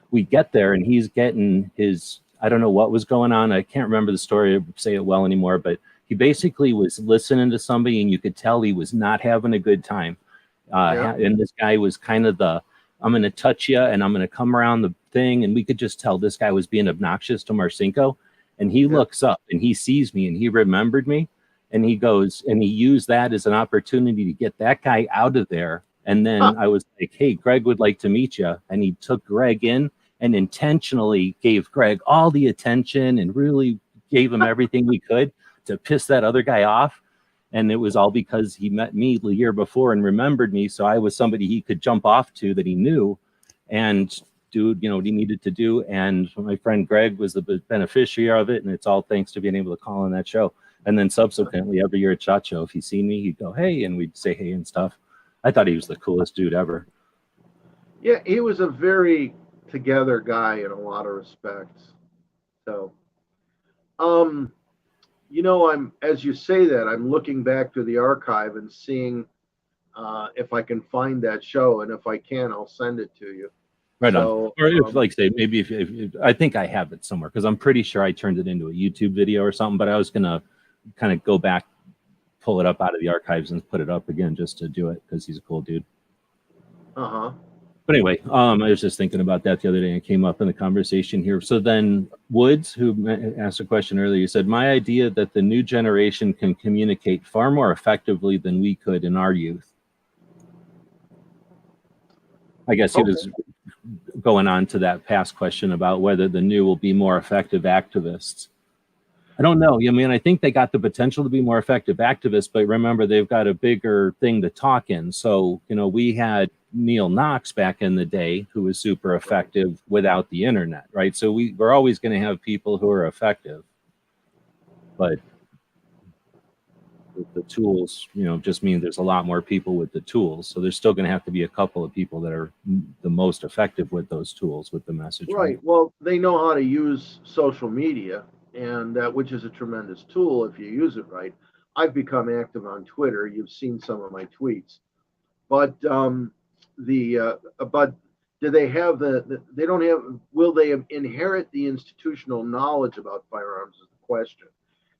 We get there, and he's getting his, I don't know what was going on. I can't remember the story, say it well anymore, but he basically was listening to somebody and you could tell he was not having a good time. And this guy was kind of I'm going to touch you and I'm going to come around the thing. And we could just tell this guy was being obnoxious to Marcinko. And he looks up and he sees me and he remembered me. And he goes, and he used that as an opportunity to get that guy out of there. And then I was like, hey, Greg would like to meet you. And he took Greg in and intentionally gave Greg all the attention and really gave him everything we could to piss that other guy off. And it was all because he met me the year before and remembered me. So I was somebody he could jump off to that he knew and do, what he needed to do. And my friend Greg was the beneficiary of it. And it's all thanks to being able to call on that show. And then subsequently, every year at SHOT Show, if he seen me, he'd go, hey, and we'd say hey and stuff. I thought he was the coolest dude ever. Yeah, he was a very together guy in a lot of respects. So, as you say that, I'm looking back through the archive and seeing if I can find that show, and if I can, I'll send it to you. Right on. Or if, like, say, maybe if I think I have it somewhere because I'm pretty sure I turned it into a YouTube video or something. But I was gonna kind of go back pull it up out of the archives and put it up again just to do it because he's a cool dude. Uh-huh. But anyway, I was just thinking about that the other day and it came up in the conversation here. So then Woods, who asked a question earlier, said, my idea that the new generation can communicate far more effectively than we could in our youth. I guess he was going on to that past question about whether the new will be more effective activists. I don't know. I mean, I think they got the potential to be more effective activists, but remember, they've got a bigger thing to talk in. So, you know, we had Neil Knox back in the day who was super effective without the internet, right? So we're always going to have people who are effective, but the tools, you know, just mean there's a lot more people with the tools. So there's still going to have to be a couple of people that are the most effective with those tools, with the message. Right. Well, they know how to use social media, and which is a tremendous tool if you use it right. I've become active on Twitter. You've seen some of my tweets, but but do they have they don't have, will they inherit the institutional knowledge about firearms is the question.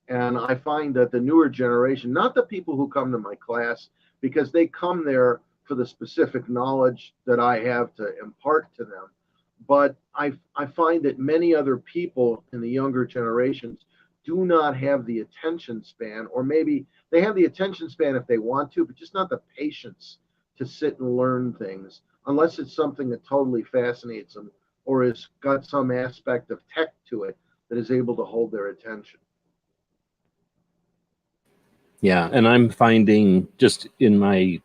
And I find that the newer generation, not the people who come to my class, because they come there for the specific knowledge that I have to impart to them, but I find that many other people in the younger generations do not have the attention span, or maybe they have the attention span if they want to, but just not the patience to sit and learn things, unless it's something that totally fascinates them or has got some aspect of tech to it that is able to hold their attention. Yeah, and I'm finding just in my,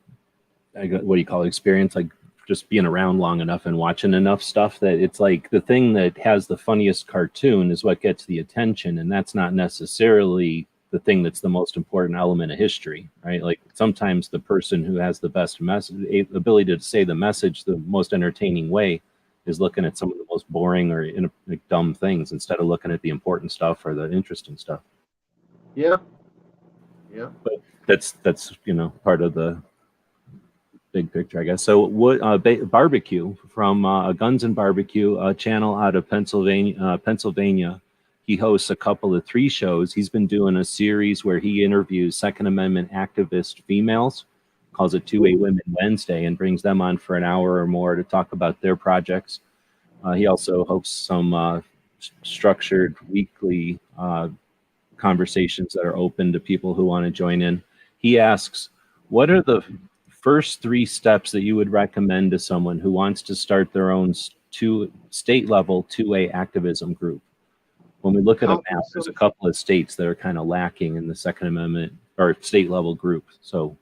what do you call it, experience, like just being around long enough and watching enough stuff, that it's like the thing that has the funniest cartoon is what gets the attention, and that's not necessarily the thing that's the most important element of history, right? Like sometimes the person who has the best message, ability to say the message the most entertaining way, is looking at some of the most boring or like dumb things instead of looking at the important stuff or the interesting stuff. Yeah. Yeah. But that's you know, part of the big picture, I guess. So what barbecue from Guns and Barbecue, a channel out of Pennsylvania. He hosts a couple of 3 shows. He's been doing a series where he interviews Second Amendment activist females, calls it 2A Women Wednesday, and brings them on for an hour or more to talk about their projects. He also hosts some structured weekly conversations that are open to people who want to join in. He asks, what are the first 3 steps that you would recommend to someone who wants to start their own state level 2A activism group? When we look at a map, there's a couple of states that are kind of lacking in the Second Amendment or state level group. So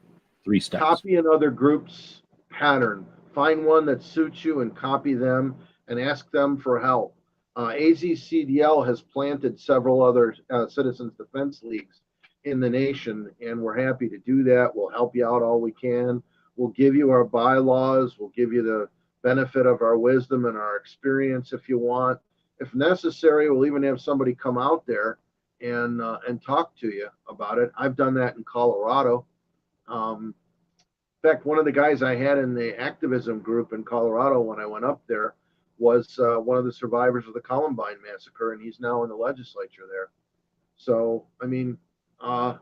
3 steps. Copy another group's pattern. Find one that suits you and copy them and ask them for help. AzCDL has planted several other citizens defense leagues in the nation, and we're happy to do that. We'll help you out all we can. We'll give you our bylaws. We'll give you the benefit of our wisdom and our experience if you want. If necessary, we'll even have somebody come out there and talk to you about it. I've done that in Colorado. In fact, one of the guys I had in the activism group in Colorado when I went up there was one of the survivors of the Columbine massacre, and he's now in the legislature there. So, I mean, yeah,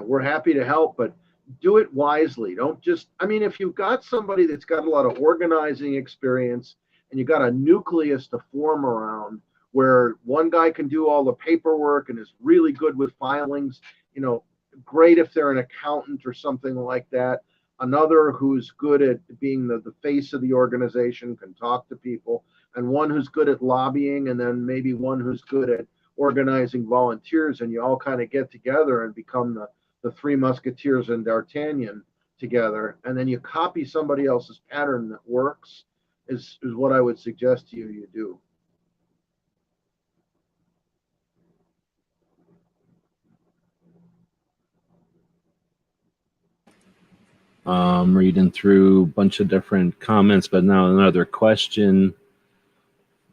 we're happy to help, but do it wisely. Don't just, I mean, if you've got somebody that's got a lot of organizing experience and you got a nucleus to form around where one guy can do all the paperwork and is really good with filings, you know, great if they're an accountant or something like that. Another who's good at being the face of the organization, can talk to people, and one who's good at lobbying, and then maybe one who's good at organizing volunteers, and you all kind of get together and become the 3 Musketeers and D'Artagnan together, and then you copy somebody else's pattern that works is what I would suggest to you do. Reading through a bunch of different comments, but now another question.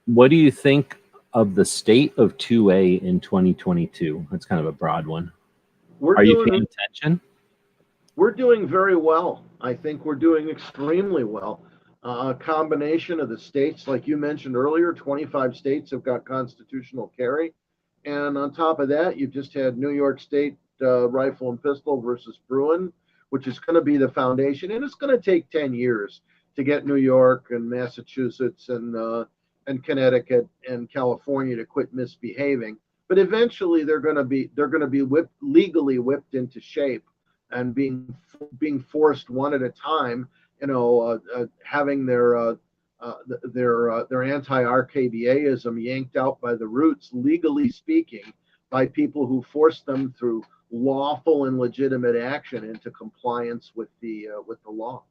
What do you think of the state of 2A in 2022? That's kind of a broad one. Are you paying attention? We're doing very well. I think we're doing extremely well. A combination of the states, like you mentioned earlier, 25 states have got constitutional carry. And on top of that, you've just had New York State rifle and pistol versus Bruin, which is going to be the foundation, and it's going to take 10 years to get New York and Massachusetts and Connecticut and California to quit misbehaving. But eventually, they're going to be legally whipped into shape and being forced one at a time. Having their anti-RKBAism yanked out by the roots, legally speaking, by people who forced them through lawful and legitimate action into compliance with the law.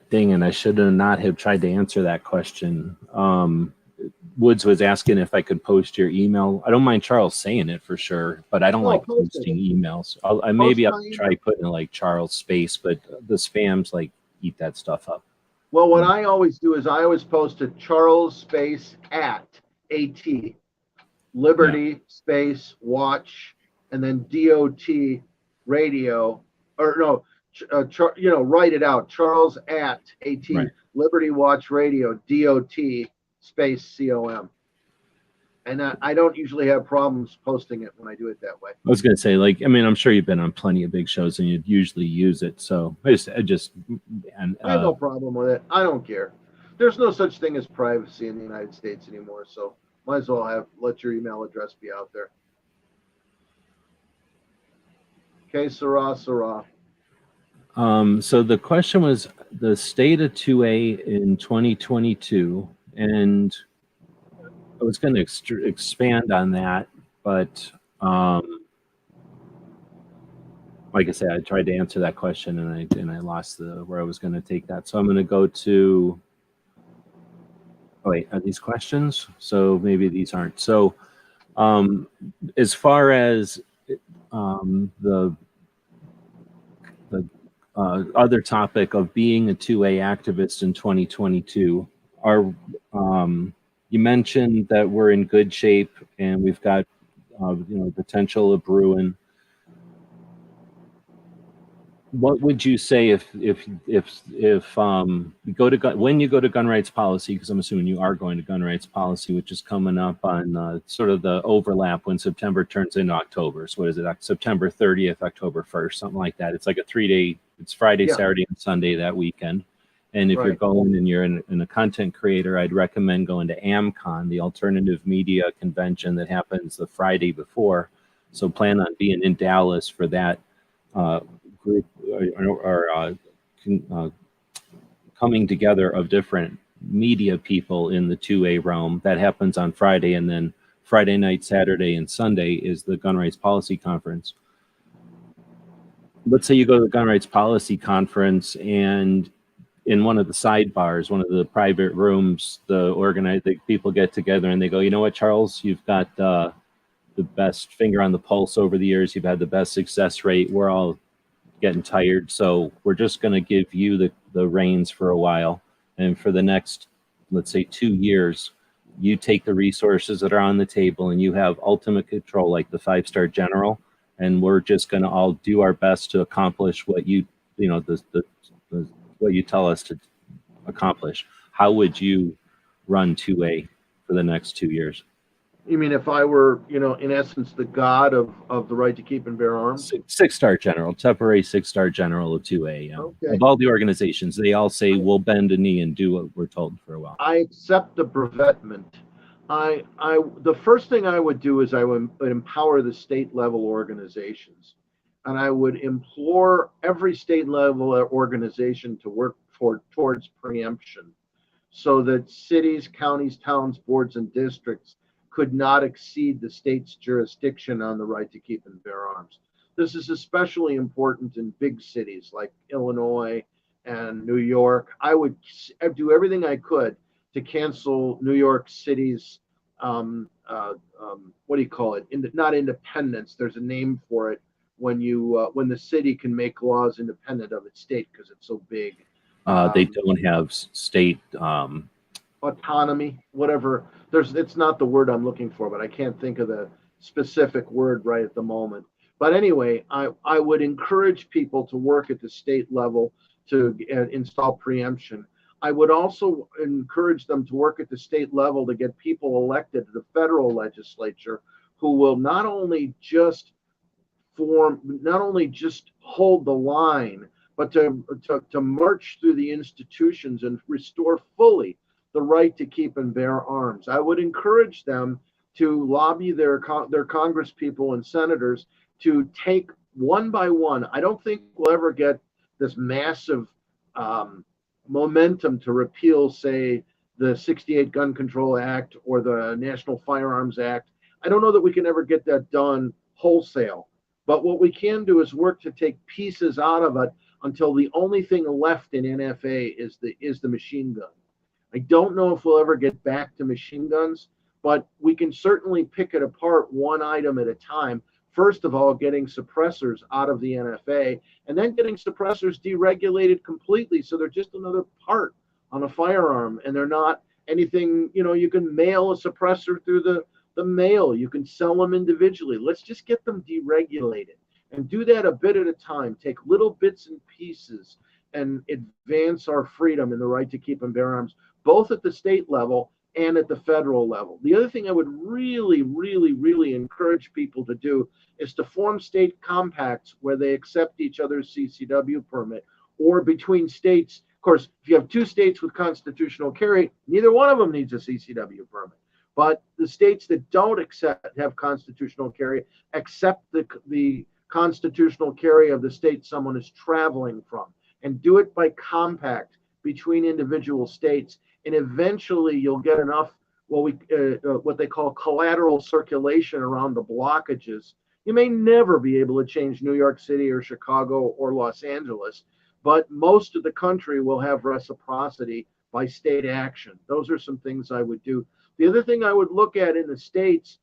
Dang, and I should have not have tried to answer that question. Woods was asking if I could post your email. I don't mind Charles saying it for sure, but I don't like posting emails. Maybe I'll try putting like Charles space, but the spams like eat that stuff up. Well, what I always do is I always post to Charles space at AT Liberty space watch and then DOT radio, or no, write it out. Charles at AT Liberty Watch Radio DOT space COM. And I don't usually have problems posting it when I do it that way. I was going to say, like, I mean, I'm sure you've been on plenty of big shows and you'd usually use it. So I have no problem with it. I don't care. There's no such thing as privacy in the United States anymore. So might as well let your email address be out there. Okay, Sarah. So the question was the state of 2A in 2022, and I was going to expand on that, but like I said, I tried to answer that question and I lost where I was going to take that. So I'm going to go to. Oh wait, are these questions? So maybe these aren't. So as far as the other topic of being a 2A activist in 2022, you mentioned that we're in good shape and we've got potential of Bruin. What would you say if you go to when you go to gun rights policy, because I'm assuming you are going to gun rights policy, which is coming up on sort of the overlap when September turns into October. So what is it? September 30th, October 1st, something like that. It's like a 3-day. It's Friday, Saturday, and Sunday that weekend. And if you're going and you're in a content creator, I'd recommend going to AmCon, the Alternative Media Convention that happens the Friday before. So plan on being in Dallas for that group or coming together of different media people in the 2A realm. That happens on Friday, and then Friday night, Saturday, and Sunday is the Gun Rights Policy Conference. Let's say you go to the Gun Rights Policy Conference, and in one of the sidebars, one of the private rooms, the people get together and they go, you know what, Charles, you've got the best finger on the pulse over the years. You've had the best success rate. We're all getting tired, so we're just going to give you the reins for a while, and for the next, let's say, 2 years, you take the resources that are on the table and you have ultimate control, like the 5-star general, and we're just going to all do our best to accomplish what what you tell us to accomplish. How would you run 2A for the next 2 years? You mean if I were, in essence, the god of the right to keep and bear arms? 6-star general, temporary 6-star general of 2A. Okay. Of all the organizations, they all say we'll bend a knee and do what we're told for a while. I accept the brevetment. The first thing I would do is I would empower the state level organizations, and I would implore every state level organization to work towards preemption, so that cities, counties, towns, boards, and districts could not exceed the state's jurisdiction on the right to keep and bear arms. This is especially important in big cities like Illinois and New York. I would do everything I could to cancel New York City's, what do you call it? Not independence. There's a name for it when the city can make laws independent of its state because it's so big. They don't have state autonomy, whatever. It's not the word I'm looking for, but I can't think of the specific word right at the moment. But anyway, I would encourage people to work at the state level to install preemption. I would also encourage them to work at the state level to get people elected to the federal legislature who will not only just hold the line, but to march through the institutions and restore fully the right to keep and bear arms. I would encourage them to lobby their Congress people and senators to take one by one. I don't think we'll ever get this massive momentum to repeal, say, the 68 Gun Control Act or the National Firearms Act. I don't know that we can ever get that done wholesale. But what we can do is work to take pieces out of it until the only thing left in NFA is the machine gun. I don't know if we'll ever get back to machine guns, but we can certainly pick it apart one item at a time. First of all, getting suppressors out of the NFA, and then getting suppressors deregulated completely, so they're just another part on a firearm, and they're not anything. You can mail a suppressor through the mail. You can sell them individually. Let's just get them deregulated and do that a bit at a time. Take little bits and pieces and advance our freedom and the right to keep and bear arms, both at the state level and at the federal level. The other thing I would really, really, really encourage people to do is to form state compacts where they accept each other's CCW permit, or between states. Of course, if you have two states with constitutional carry, neither one of them needs a CCW permit. But the states that don't have constitutional carry accept the constitutional carry of the state someone is traveling from, and do it by compact between individual states. And eventually you'll get enough what they call collateral circulation around the blockages. You may never be able to change New York City or Chicago or Los Angeles, but most of the country will have reciprocity by state action. Those are some things I would do. The other thing I would look at in the states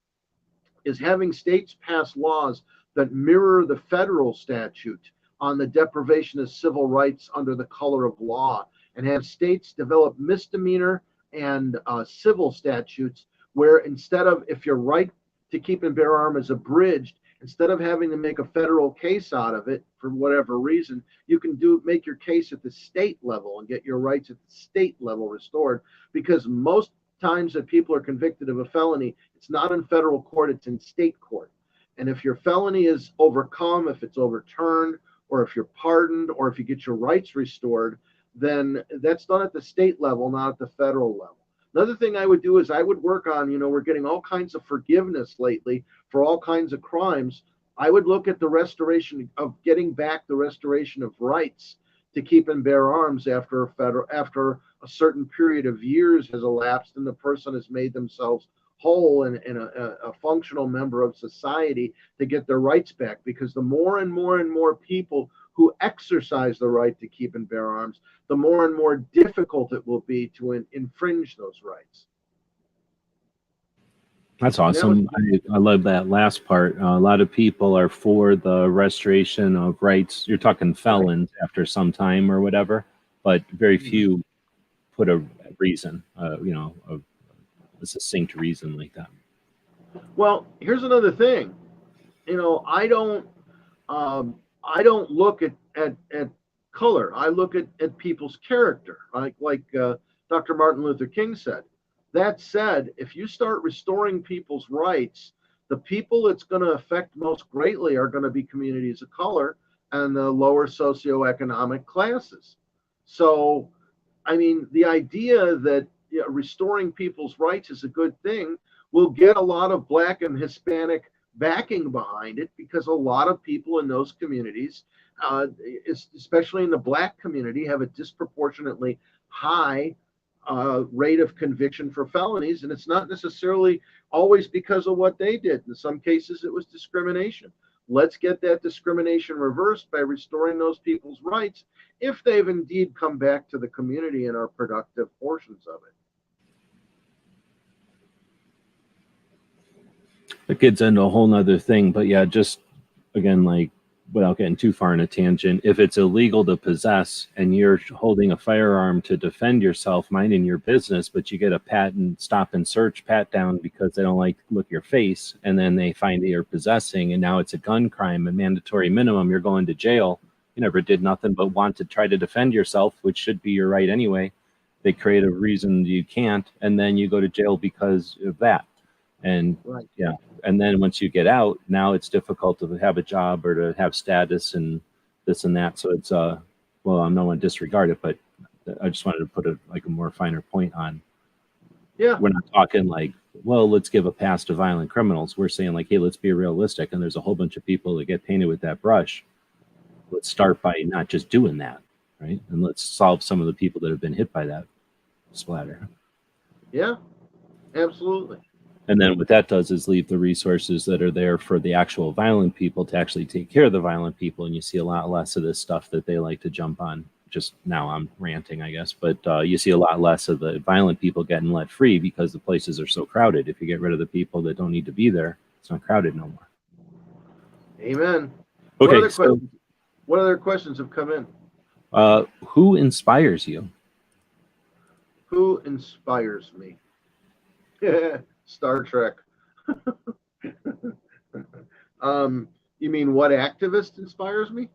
is having states pass laws that mirror the federal statute on the deprivation of civil rights under the color of law, and have states develop misdemeanor and civil statutes where, instead of, if your right to keep and bear arms is abridged, instead of having to make a federal case out of it for whatever reason, you can make your case at the state level and get your rights at the state level restored. Because most times that people are convicted of a felony, it's not in federal court, it's in state court. And if your felony is overcome, if it's overturned, or if you're pardoned, or if you get your rights restored, then that's done at the state level, not at the federal level. Another thing I would do is I would work on, we're getting all kinds of forgiveness lately for all kinds of crimes. I would look at the restoration of getting back the restoration of rights to keep and bear arms after a certain period of years has elapsed and the person has made themselves whole and a functional member of society, to get their rights back. Because the more and more and more people who exercise the right to keep and bear arms, the more and more difficult it will be to infringe those rights. That's awesome. I love that last part. A lot of people are for the restoration of rights. You're talking felons after some time or whatever, but very few put a reason, a succinct reason like that. Well, here's another thing. I don't look at color. I look at people's character, like Dr. Martin Luther King said. That said, if you start restoring people's rights, the people it's going to affect most greatly are going to be communities of color and the lower socioeconomic classes. So, the idea that restoring people's rights is a good thing will get a lot of Black and Hispanic backing behind it, because a lot of people in those communities, especially in the Black community, have a disproportionately high rate of conviction for felonies, and it's not necessarily always because of what they did. In some cases, it was discrimination. Let's get that discrimination reversed by restoring those people's rights if they've indeed come back to the community and are productive portions of it. It gets into a whole nother thing, but yeah, just again, like, without getting too far in a tangent, if it's illegal to possess and you're holding a firearm to defend yourself, minding your business, but you get a stop and search pat down because they don't like to look your face, and then they find that you're possessing, and now it's a gun crime, a mandatory minimum, you're going to jail. You never did nothing but want to try to defend yourself, which should be your right anyway. they create a reason you can't, and then you go to jail because of that. And Right. yeah, and then once you get out, now it's difficult to have a job or to have status and this and that. So it's well, I'm no one disregard it, but I just wanted to put a more finer point on. Yeah. We're not talking like, well, let's give a pass to violent criminals. We're saying like, hey, let's be realistic. And there's a whole bunch of people that get painted with that brush. Let's start by not just doing that, right? And let's solve some of the people that have been hit by that splatter. Yeah, absolutely. And then what that does is leave the resources that are there for the actual violent people to actually take care of the violent people. And you see a lot less of this stuff that they like to jump on. Just now I'm ranting, I guess, but you see a lot less of the violent people getting let free because the places are so crowded. If you get rid of the people that don't need to be there, it's not crowded no more. Amen. Okay. What other questions have come in? Who inspires you? Who inspires me? Star Trek. You mean what activist inspires me?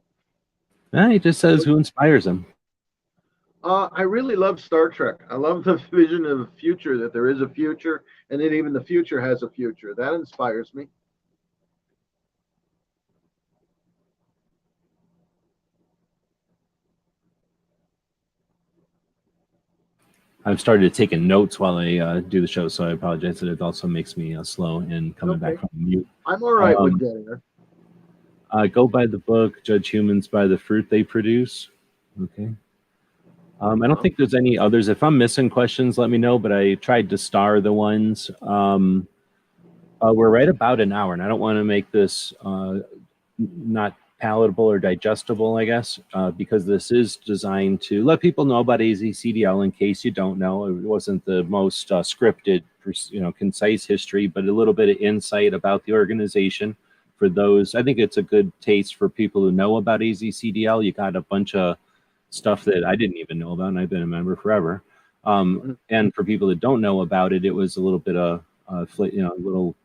He just says who inspires him. I really love Star Trek. I love the vision of a future, that there is a future, and that even the future has a future. That inspires me. I've started taking notes while I do the show, so I apologize that it also makes me slow and coming back from mute. I'm all right with dead air. Go by the book, judge humans by the fruit they produce. Okay. I don't think there's any others. If I'm missing questions, let me know, but I tried to star the ones. We're right about an hour, and I don't want to make this not palatable or digestible, I guess, because this is designed to let people know about AzCDL in case you don't know. It wasn't the most scripted, concise history, but a little bit of insight about the organization. For those, I think it's a good taste for people who know about AzCDL. You got a bunch of stuff that I didn't even know about, and I've been a member forever. And for people that don't know about it, it was a little bit of, a little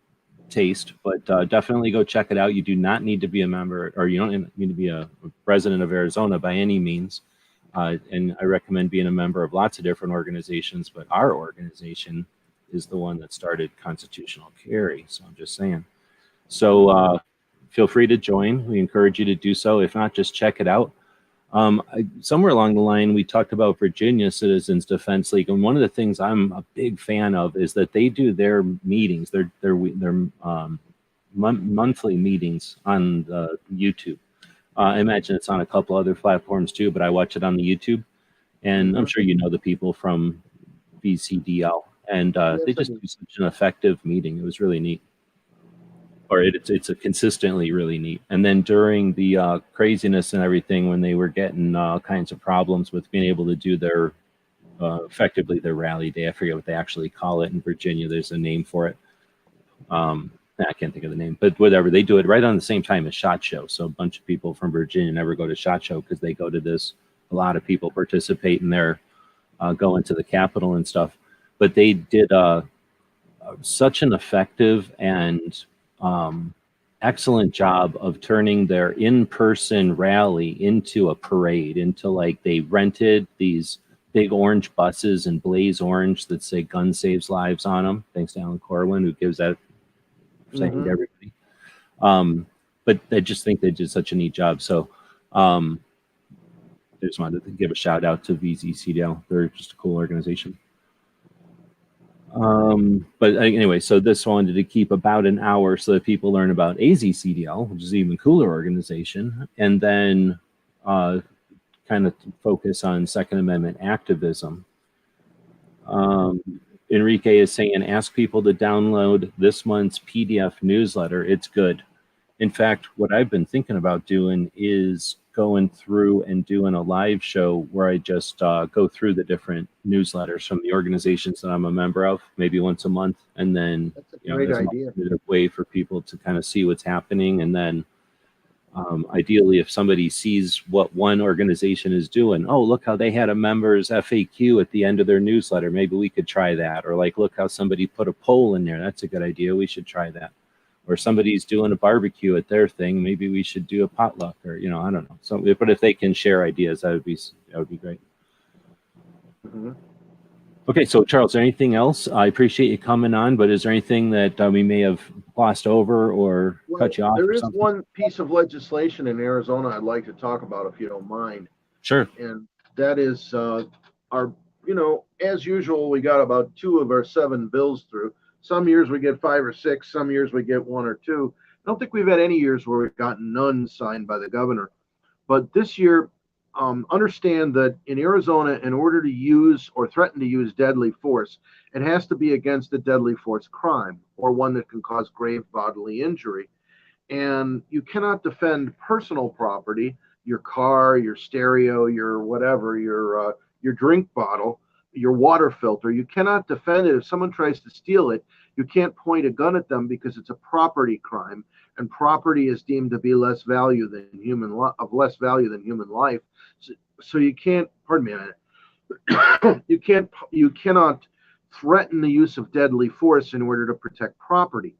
taste, but definitely go check it out. You do not need to be a member, or you don't need to be a resident of Arizona by any means. And I recommend being a member of lots of different organizations, but our organization is the one that started constitutional carry. So I'm just saying. So feel free to join. We encourage you to do so. If not, just check it out. Somewhere along the line, we talked about Virginia Citizens Defense League, and one of the things I'm a big fan of is that they do their meetings, their monthly meetings on YouTube. I imagine it's on a couple other platforms too, but I watch it on the YouTube, and I'm sure you know the people from AzCDL, and they just do such an effective meeting. It was really neat. Or it's a consistently really neat. And then during the craziness and everything, when they were getting all kinds of problems with being able to do their effectively their rally day, I forget what they actually call it in Virginia. There's a name for it. I can't think of the name, but whatever. They do it right on the same time as SHOT Show. So a bunch of people from Virginia never go to SHOT Show because they go to this. A lot of people participate in their going to the Capitol and stuff. But they did such an effective and excellent job of turning their in-person rally into a parade, into like they rented these big orange buses and blaze orange that say "Gun Saves Lives" on them. Thanks to Alan Corwin, who gives that saying to everybody. But I just think they did such a neat job. So I just wanted to give a shout out to AzCDL. They're just a cool organization. But anyway, so this wanted to keep about an hour so that people learn about AzCDL, which is an even cooler organization, and then kind of focus on Second Amendment activism. Enrique is saying, ask people to download this month's PDF newsletter. It's good. In fact, what I've been thinking about doing is going through and doing a live show where I just go through the different newsletters from the organizations that I'm a member of, maybe once a month. And then there's a way for people to kind of see what's happening. And then ideally, if somebody sees what one organization is doing, oh, look how they had a member's FAQ at the end of their newsletter. Maybe we could try that. Or like, look how somebody put a poll in there. That's a good idea. We should try that. Or somebody's doing a barbecue at their thing. Maybe we should do a potluck, or I don't know. So, but if they can share ideas, that would be great. Okay, so Charles, anything else? I appreciate you coming on, but is there anything that we may have glossed over or Well, cut you off there or is something? one piece of legislation in Arizona I'd like to talk about if you don't mind. Sure. And that is our, as usual, we got about 2 of our 7 bills through. Some years we get 5 or 6, some years we get 1 or 2. I don't think we've had any years where we've gotten none signed by the governor. But this year, understand that in Arizona, in order to use or threaten to use deadly force, it has to be against a deadly force crime or one that can cause grave bodily injury. And you cannot defend personal property, your car, your stereo, your whatever, your drink bottle, your water filter. You cannot defend it if someone tries to steal it. You can't point a gun at them because it's a property crime, and property is deemed to be less value than less value than human life. So you can't. Pardon me a minute. You cannot threaten the use of deadly force in order to protect property.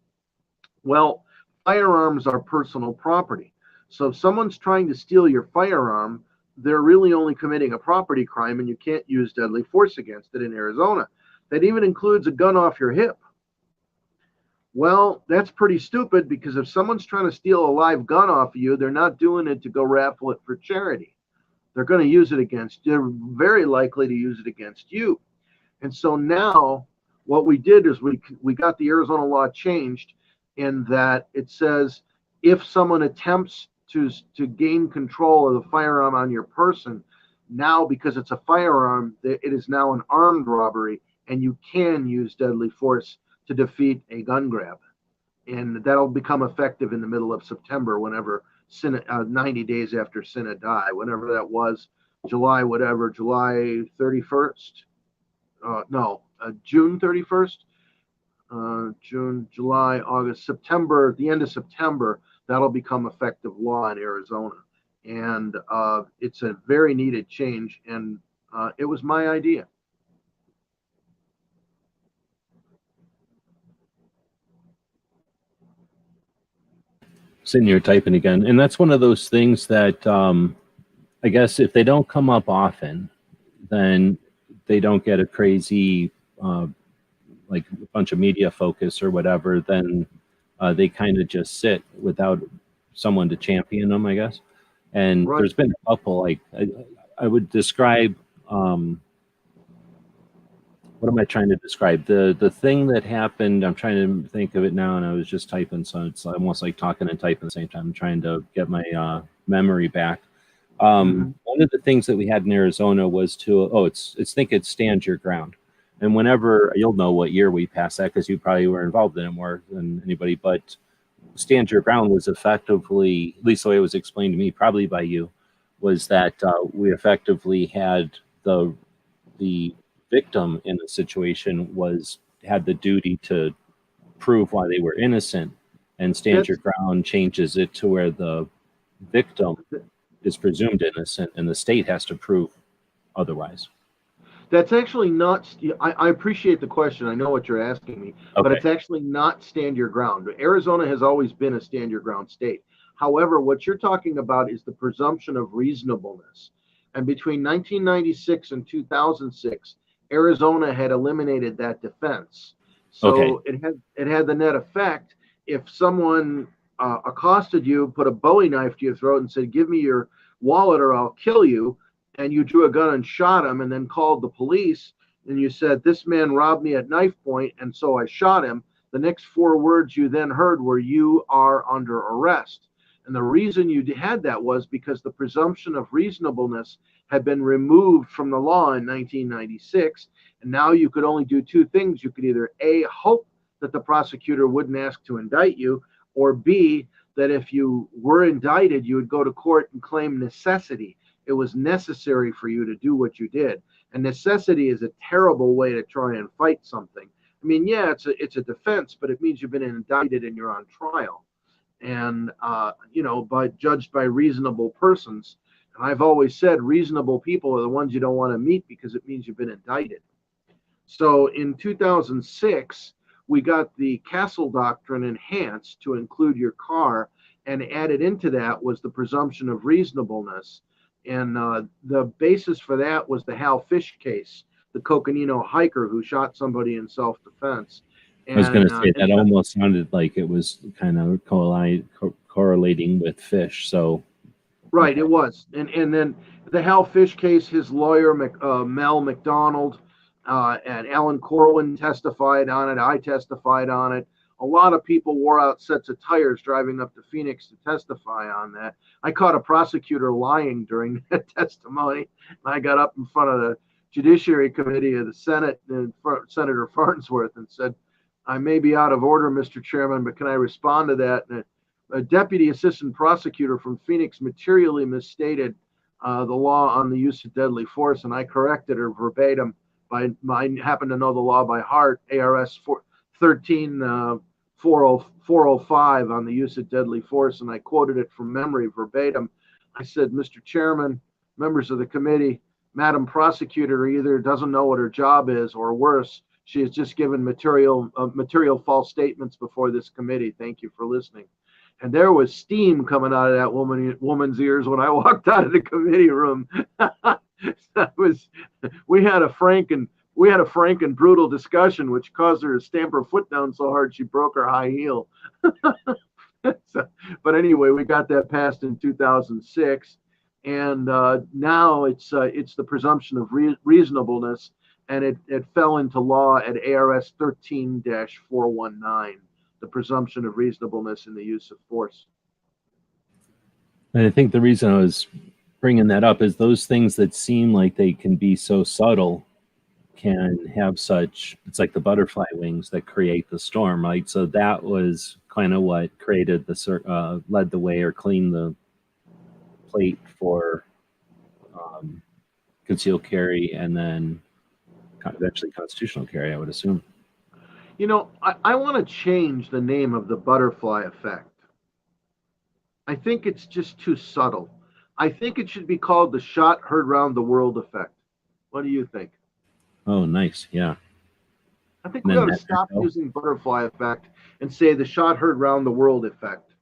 Well, firearms are personal property. So if someone's trying to steal your firearm, they're really only committing a property crime, and you can't use deadly force against it in Arizona. That even includes a gun off your hip. Well, that's pretty stupid, because if someone's trying to steal a live gun off of you, they're not doing it to go raffle it for charity. They're going to use it against you. They're very likely to use it against you. And so now what we did is we got the Arizona law changed in that it says if someone attempts to gain control of the firearm on your person, now because it's a firearm, it is now an armed robbery, and you can use deadly force to defeat a gun grab. And that'll become effective in the middle of September, whenever 90 days after Synod, whenever that was, July 31st. June 31st. June, July, August, September, the end of September, that'll become effective law in Arizona. And it's a very needed change, and it was my idea. Sitting here typing again. And that's one of those things that I guess if they don't come up often, then they don't get a crazy like a bunch of media focus or whatever, then they kind of just sit without someone to champion them, I guess. And Right. There's been a couple, like I would describe, what am I trying to describe? The thing that happened, I'm trying to think of it now, and I was just typing, so it's almost like talking and typing at the same time. I'm trying to get my memory back. One of the things that we had in Arizona was it's stand your ground. And whenever, you'll know what year we passed that, because you probably were involved in it more than anybody, but stand your ground was effectively, at least the way it was explained to me, probably by you, was that we effectively had the victim in the situation had the duty to prove why they were innocent, and stand your ground changes it to where the victim is presumed innocent and the state has to prove otherwise. That's actually not, I appreciate the question. I know what you're asking me, but it's actually not stand your ground. Arizona has always been a stand your ground state. However, what you're talking about is the presumption of reasonableness. And between 1996 and 2006, Arizona had eliminated that defense. So it had the net effect. If someone accosted you, put a Bowie knife to your throat and said, "Give me your wallet or I'll kill you," and you drew a gun and shot him and then called the police, and you said, "This man robbed me at knife point, and so I shot him," the next 4 words you then heard were, "You are under arrest." And the reason you had that was because the presumption of reasonableness had been removed from the law in 1996. And now you could only do 2 things. You could either A, hope that the prosecutor wouldn't ask to indict you, or B, that if you were indicted, you would go to court and claim necessity. It was necessary for you to do what you did. And necessity is a terrible way to try and fight something. I mean, yeah, it's a defense, but it means you've been indicted and you're on trial. And, but judged by reasonable persons. And I've always said reasonable people are the ones you don't want to meet, because it means you've been indicted. So in 2006, we got the Castle Doctrine enhanced to include your car, and added into that was the presumption of reasonableness. And the basis for that was the Hal Fish case the Coconino hiker who shot somebody in self-defense. I was going And, to say that almost sounded like it was kind of correlating with fish. So, right, okay. it was. And then the Hal Fish case, his lawyer, Mel McDonald, and Alan Corwin testified on it. I testified on it. A lot of people wore out sets of tires driving up to Phoenix to testify on that. I caught a prosecutor lying during that testimony. And I got up in front of the Judiciary Committee of the Senate, and Senator Farnsworth, and said, I may be out of order, Mr. Chairman, but can I respond to that? And a deputy assistant prosecutor from Phoenix materially misstated the law on the use of deadly force, and I corrected her verbatim. I happen to know the law by heart, ARS 13-405 on the use of deadly force, and I quoted it from memory verbatim. I said, Mr. Chairman, members of the committee, Madam Prosecutor either doesn't know what her job is, or worse, she has just given material false statements before this committee. Thank you for listening. And there was steam coming out of that woman's ears when I walked out of the committee room. We had a frank and brutal discussion, which caused her to stamp her foot down so hard she broke her high heel. But anyway, we got that passed in 2006, and now it's the presumption of reasonableness, and it fell into law at ARS 13-419. The presumption of reasonableness in the use of force. And I think the reason I was bringing that up is those things that seem like they can be so subtle can have such, it's like the butterfly wings that create the storm, right? So that was kind of what created led the way or cleaned the plate for concealed carry, and then eventually constitutional carry, I would assume. You know, I want to change the name of the butterfly effect. I think it's just too subtle. I think it should be called the shot heard round the world effect. What do you think? Oh, nice. Yeah. I think we ought to stop using butterfly effect and say the shot heard round the world effect.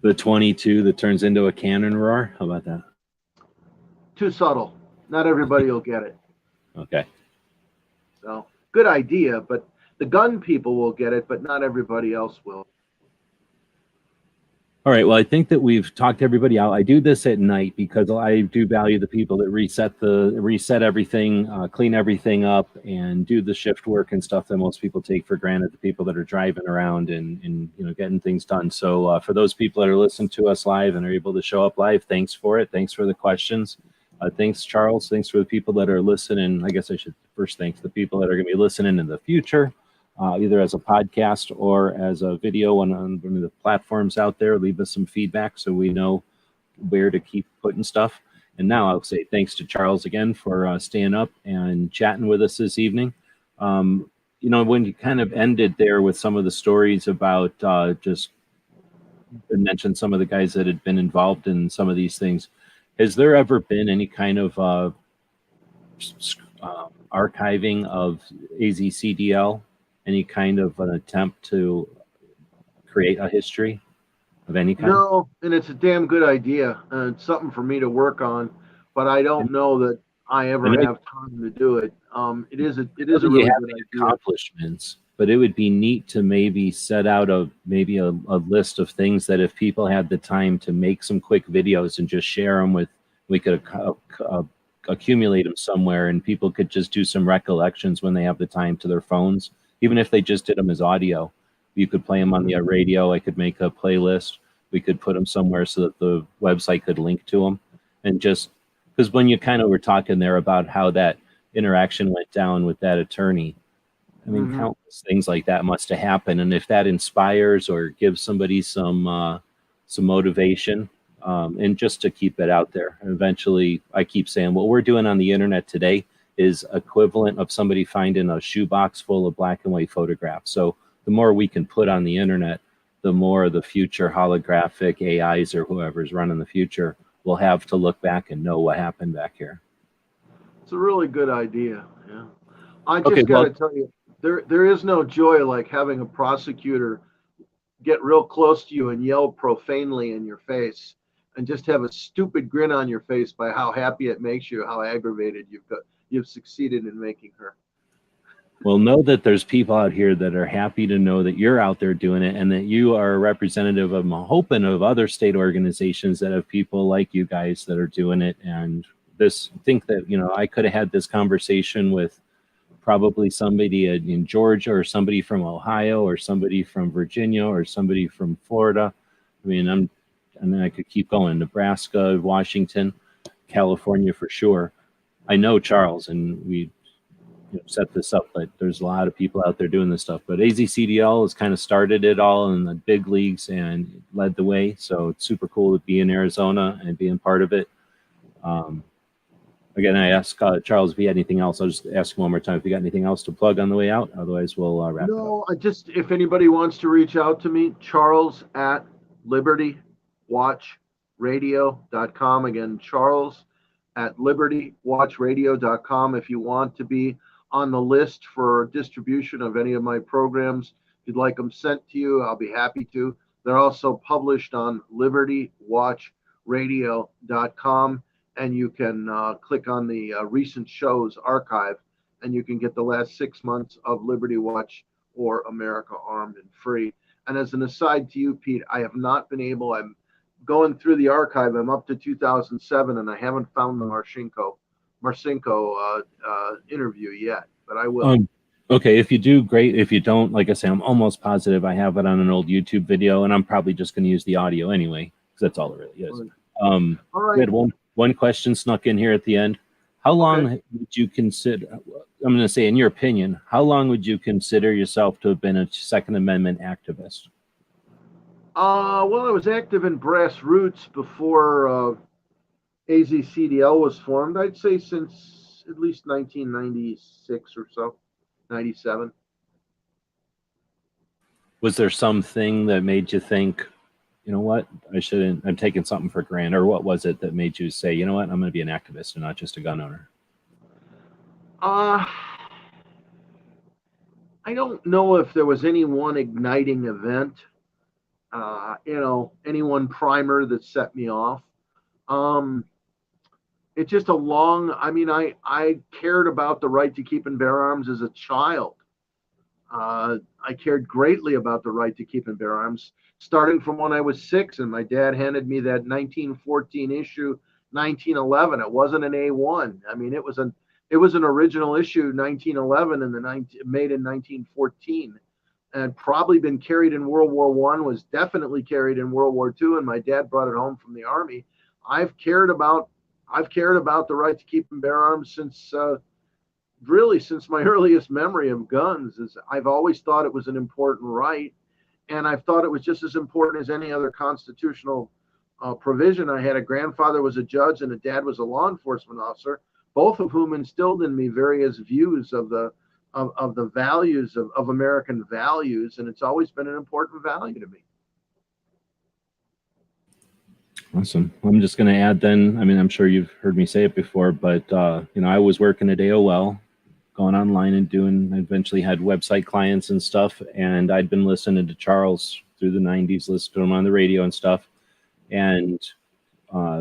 The 22 that turns into a cannon roar. How about that? Too subtle. Not everybody will get it. Okay. So, good idea, but the gun people will get it, but not everybody else will. All right. Well, I think that we've talked everybody out. I do this at night because I do value the people that reset everything, clean everything up, and do the shift work and stuff that most people take for granted. The people that are driving around and getting things done. So for those people that are listening to us live and are able to show up live, thanks for it. Thanks for the questions. Thanks, Charles. Thanks for the people that are listening. I guess I should first thank the people that are going to be listening in the future. Either as a podcast or as a video on one of the platforms out there. Leave us some feedback so we know where to keep putting stuff. And now I'll say thanks to Charles again for staying up and chatting with us this evening. When you kind of ended there with some of the stories about just mentioned some of the guys that had been involved in some of these things, has there ever been any kind of archiving of AzCDL? Any kind of an attempt to create a history of any kind? No, and it's a damn good idea. It's something for me to work on, but I don't know that I ever have time to do it. It is a really good idea. Accomplishments, but it would be neat to maybe set out a list of things that if people had the time to make some quick videos and just share them we could accumulate them somewhere, and people could just do some recollections when they have the time to their phones. Even if they just did them as audio, you could play them on the radio. I could make a playlist. We could put them somewhere so that the website could link to them. And just because when you kind of were talking there about how that interaction went down with that attorney, I mean, countless things like that must have happened. And if that inspires or gives somebody some motivation, and just to keep it out there, eventually, I keep saying what we're doing on the internet today is equivalent of somebody finding a shoebox full of black and white photographs. So the more we can put on the internet, the more the future holographic AIs or whoever's running the future will have to look back and know what happened back here. It's a really good idea. Yeah. I just got to tell you, there is no joy like having a prosecutor get real close to you and yell profanely in your face. and just have a stupid grin on your face by how happy it makes you, how aggravated you've succeeded in making her. Well, know that there's people out here that are happy to know that you're out there doing it, and that you are a representative of, I'm hoping, of other state organizations that have people like you guys that are doing it. And think that, I could have had this conversation with probably somebody in Georgia, or somebody from Ohio, or somebody from Virginia, or somebody from Florida. I mean, and then I could keep going, Nebraska, Washington, California for sure. I know Charles, and we set this up, but there's a lot of people out there doing this stuff. But AzCDL has kind of started it all in the big leagues and led the way. So it's super cool to be in Arizona and being part of it. Again, I asked Charles if he had anything else. I'll just ask him one more time if you got anything else to plug on the way out. Otherwise, we'll wrap it up. No, if anybody wants to reach out to me, Charles at libertywatchradio.com. Again, Charles at libertywatchradio.com. If you want to be on the list for distribution of any of my programs, if you'd like them sent to you, I'll be happy to. They're also published on libertywatchradio.com, and you can click on the recent shows archive, and you can get the last 6 months of Liberty Watch or America Armed and Free. And as an aside to you, Pete, I have not been able, I'm going through the archive, I'm up to 2007, and I haven't found the Marcinko interview yet, but I will. Okay, if you do, great. If you don't, like I say, I'm almost positive I have it on an old YouTube video, and I'm probably just going to use the audio anyway, because that's all it really is. All right. We had one question snuck in here at the end. How long would you consider, I'm going to say, in your opinion, how long would you consider yourself to have been a Second Amendment activist? Well, I was active in grassroots before AzCDL was formed. I'd say since at least 1996 or so, 97. Was there something that made you think, you know what, I'm taking something for granted? Or what was it that made you say, you know what, I'm going to be an activist and not just a gun owner? I don't know if there was any one igniting event, any one primer that set me off. It's just I cared about the right to keep and bear arms as a child. I cared greatly about the right to keep and bear arms, starting from when I was 6, and my dad handed me that 1914 issue, 1911. It wasn't an A1. I mean, it was an original issue, 1911, made in 1914, and probably been carried in World War I, was definitely carried in World War II, and my dad brought it home from the Army. I've cared about the right to keep and bear arms since my earliest memory of guns. I've always thought it was an important right, and I've thought it was just as important as any other constitutional provision. I had a grandfather was a judge and a dad was a law enforcement officer, both of whom instilled in me various views of the values of American values, and it's always been an important value to me. Awesome. I'm just going to add then, I'm sure you've heard me say it before, but, I was working at AOL, going online and I eventually had website clients and stuff. And I'd been listening to Charles through the 90s, listening to him on the radio and stuff. And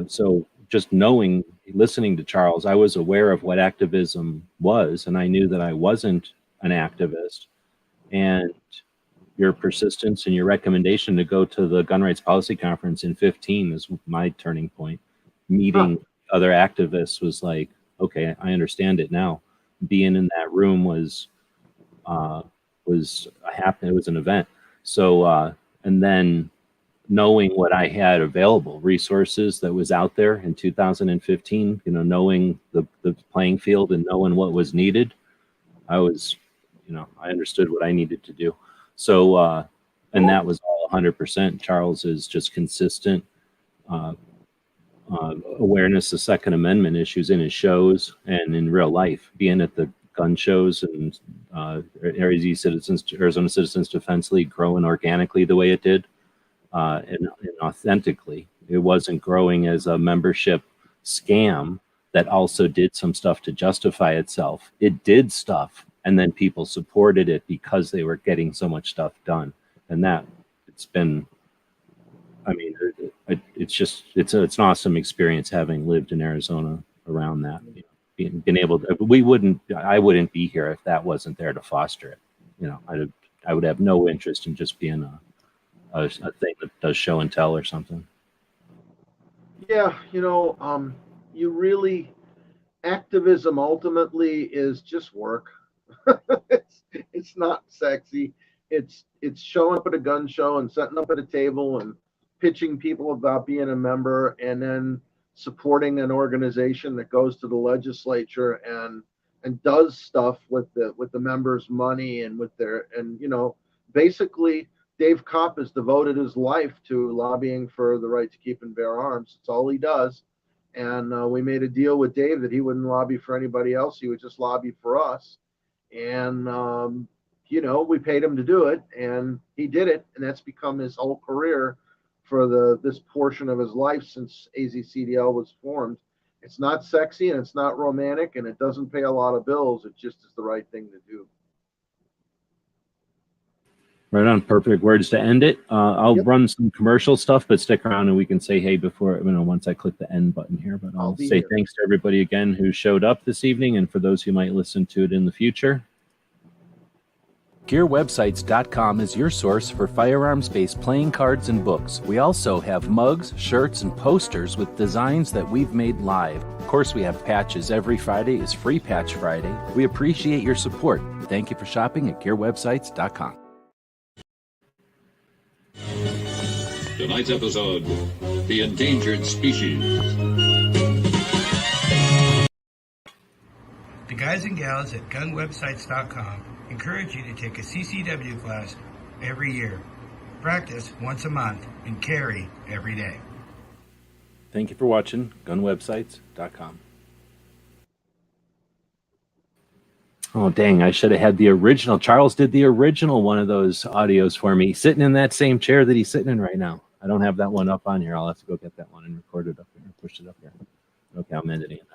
so just listening to Charles, I was aware of what activism was, and I knew that I wasn't an activist. And your persistence and your recommendation to go to the Gun Rights Policy Conference in 2015 is my turning point. Meeting other activists was like, okay, I understand it now. Being in that room was an event. So, and then knowing what I had available, resources that was out there in 2015, knowing the playing field and knowing what was needed, I understood what I needed to do. So, and that was all 100%. Charles is just consistent awareness of Second Amendment issues in his shows and in real life, being at the gun shows and Arizona Citizens Defense League growing organically the way it did, and authentically. It wasn't growing as a membership scam that also did some stuff to justify itself. It did stuff, and then people supported it because they were getting so much stuff done. And that, it's been, it's an awesome experience having lived in Arizona around that. Being able to, I wouldn't be here if that wasn't there to foster it. I would have no interest in just being a thing that does show and tell or something. Yeah, you really, activism ultimately is just work. it's not sexy. It's showing up at a gun show and setting up at a table and pitching people about being a member, and then supporting an organization that goes to the legislature and does stuff with the members' money and with their, and basically Dave Kopp has devoted his life to lobbying for the right to keep and bear arms. It's all he does. And we made a deal with Dave that he wouldn't lobby for anybody else. He would just lobby for us. And, we paid him to do it, and he did it. And that's become his whole career for this portion of his life since AzCDL was formed. It's not sexy and it's not romantic and it doesn't pay a lot of bills. It just is the right thing to do. Right on. Perfect words to end it. I'll run some commercial stuff, but stick around and we can say hey before, once I click the end button here. But I'll say thanks to everybody again who showed up this evening, and for those who might listen to it in the future. GearWebsites.com is your source for firearms-based playing cards and books. We also have mugs, shirts, and posters with designs that we've made live. Of course, we have patches. Every Friday is Free Patch Friday. We appreciate your support. Thank you for shopping at GearWebsites.com. Tonight's episode, The Endangered Species. The guys and gals at gunwebsites.com encourage you to take a CCW class every year, practice once a month, and carry every day. Thank you for watching gunwebsites.com. Oh, dang, I should have had the original. Charles did the original one of those audios for me, sitting in that same chair that he's sitting in right now. I don't have that one up on here. I'll have to go get that one and record it up here and push it up here. Okay, I'm editing it.